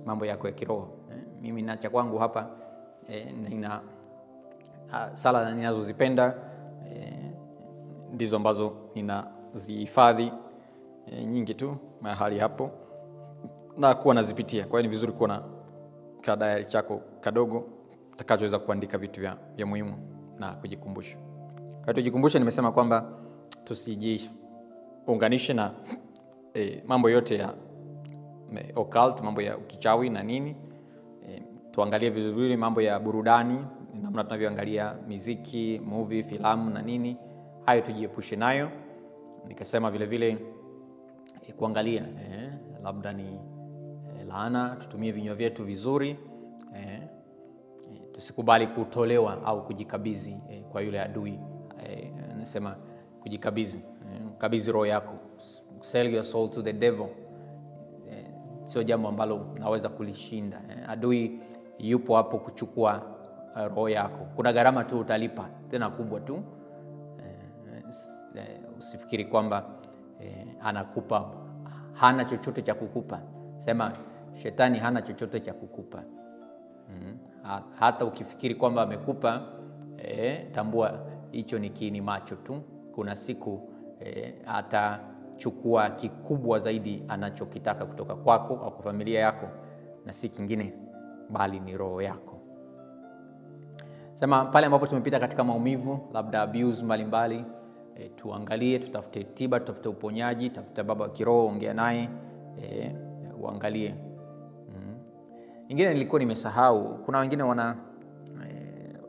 mambo yako ya kiroho. Mimi na cha kwangu hapa nina sala ninazozipenda, ndizo ambazo ninazihifadhi nyingi tu mahali hapo na kuwa nazipitia. Kwa hiyo ni vizuri kuwa na diary chako kadogo utakachoweza kuandika vitu vya muhimu na kujikumbusha. Kwa tujikumbushe, nimesema kwamba tusijiunganishe na mambo yote ya occult, mambo ya ukichawi na nini. Tuangalie vizuri mambo ya burudani, namna tunavyoangalia muziki, movie, filamu na nini. Hayo tujiepushe nayo. Nikasema vile vile kuangalia labda ni laana, tutumie vinywa vyetu vizuri. Tusikubali kutolewa au kujikabidhi kwa yule adui. Nasema kujikabidhi, kabidhi roho yako, sell your soul to the devil. Sio jambo ambalo naweza kulishinda. Adui yupo hapo kuchukua roho yako. Kuna gharama tu utalipa, tena kubwa tu. Usifikiri kwamba anakupa, hana chochote cha kukupa. Sema shetani hana chochote cha kukupa. Hata ukifikiri kwamba amekupa, tambua hicho ni kiini macho tu. Kuna siku atachukua kikubwa zaidi anachokitaka kutoka kwako au kwa familia yako, na si kingine bali ni roho yako. Sema pale ambapo tumepita katika maumivu, labda abuse mbalimbali, tuangalie, tutafute tiba, tutafute uponyaji, tafuta baba kiroho, ongea naye, uangalie. Ingine nilikuwa nimesahau, kuna wengine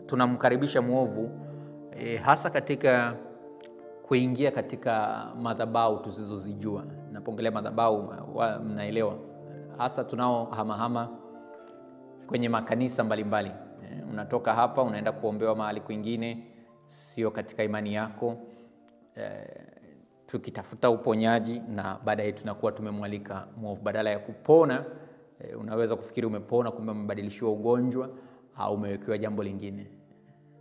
tunamkaribisha muovu hasa katika kuingia katika madhabahu tusizozijua. Napongelea madhabahu, mnaelewa, hasa tunao hama kwenye makanisa mbalimbali. Unatoka hapa unaenda kuombewa mahali kwingine, sio katika imani yako, tukitafuta uponyaji, na baadaye tunakuwa tumemwalika muovu. Badala ya kupona, unaweza kufikiri umepona, kumbe umebadilishiwa ugonjwa au umewekewa jambo lingine.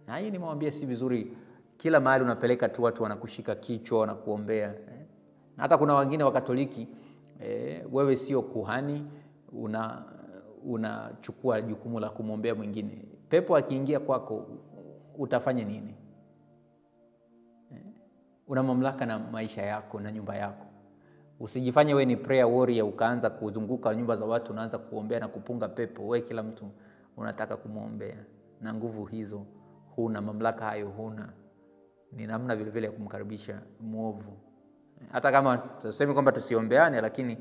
Na hii nimewambia si vizuri. Kila mahali unapeleka tu watu wanakushika kichwa, wanakuombea. Hata kuna wengine wa Katoliki, wewe sio kuhani, unachukua jukumu la kumwombea mwingine. Pepo akiingia kwako utafanya nini? Una mamlaka na maisha yako na nyumba yako. Usijifanye wewe ni prayer warrior ukaanza kuzunguka nyumba za watu unaanza kuombea na kupunga pepo. Wewe kila mtu unataka kumuombea, na nguvu hizo huna, mamlaka hayo huna. Ni namna vile vile ya kumkaribisha muovu. Hata kama tuseme kwamba tusiombeane, lakini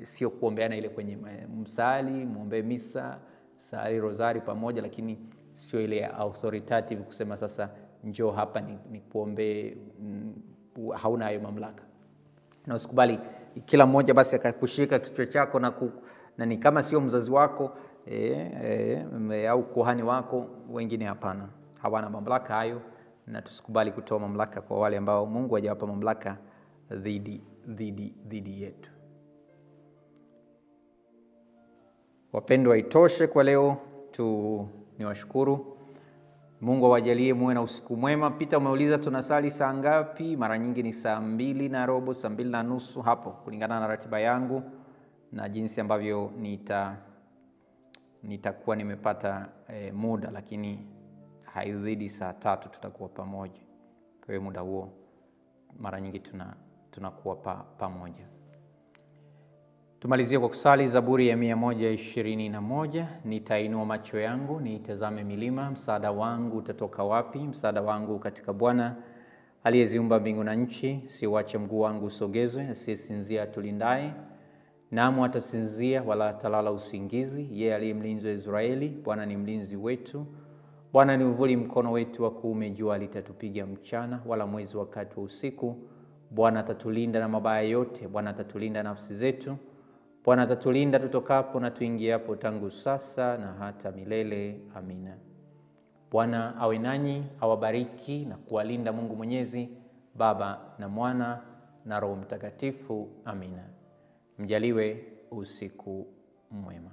sio kuombeana ile kwenye msali, muombe misa, sali rozari pamoja, lakini sio ile authoritative kusema sasa njoo hapa ni kuombe. Hauna hayo mamlaka. Na usikubali kila mmoja basi akakushika kichwa chako na ni kama sio mzazi wako au kuhani wako. Wengine hapana, hawana mamlaka hayo, na tusikubali kutoa mamlaka kwa wale ambao Mungu hajawapa mamlaka dhidi yetu. Wapendwa, itoshe kwa leo. Niwashukuru. Mungu awajalie muwe na usiku mwema. Peter umeuliza tunasali saa ngapi? Mara nyingi ni saa 2:15, saa 2:30 hapo, kulingana na ratiba yangu na jinsi ambavyo nitakuwa nimepata muda, lakini haizidi saa 3 tutakuwa pamoja. Kwa hiyo muda huo mara nyingi tunakuwa pamoja. Tumalizie kwa kusali Zaburi ya 121. Nitainua macho yangu niitazame milima, msaada wangu utatoka wapi? Msaada wangu katika Bwana aliyeziumba mbingu na nchi. Siuache mguu wangu usogezwe, asiyesinzia atulindaye. Naam, atasinzia wala atalala usingizi, yeye aliye mlinzi wa Israeli. Bwana ni mlinzi wetu. Bwana ni uvuli mkono wetu wa kuume. Jua litatupiga mchana, wala mwezi wakati wa usiku. Bwana atatulinda na mabaya yote. Bwana atatulinda nafsi zetu. Bwana atatulinda tutokapo na tuingiapo, tangu sasa na hata milele. Amina. Bwana awe nanyi, awabariki na kuwalinda Mungu Mwenyezi, Baba na Mwana na Roho Mtakatifu. Amina. Mjaliwe usiku mwema.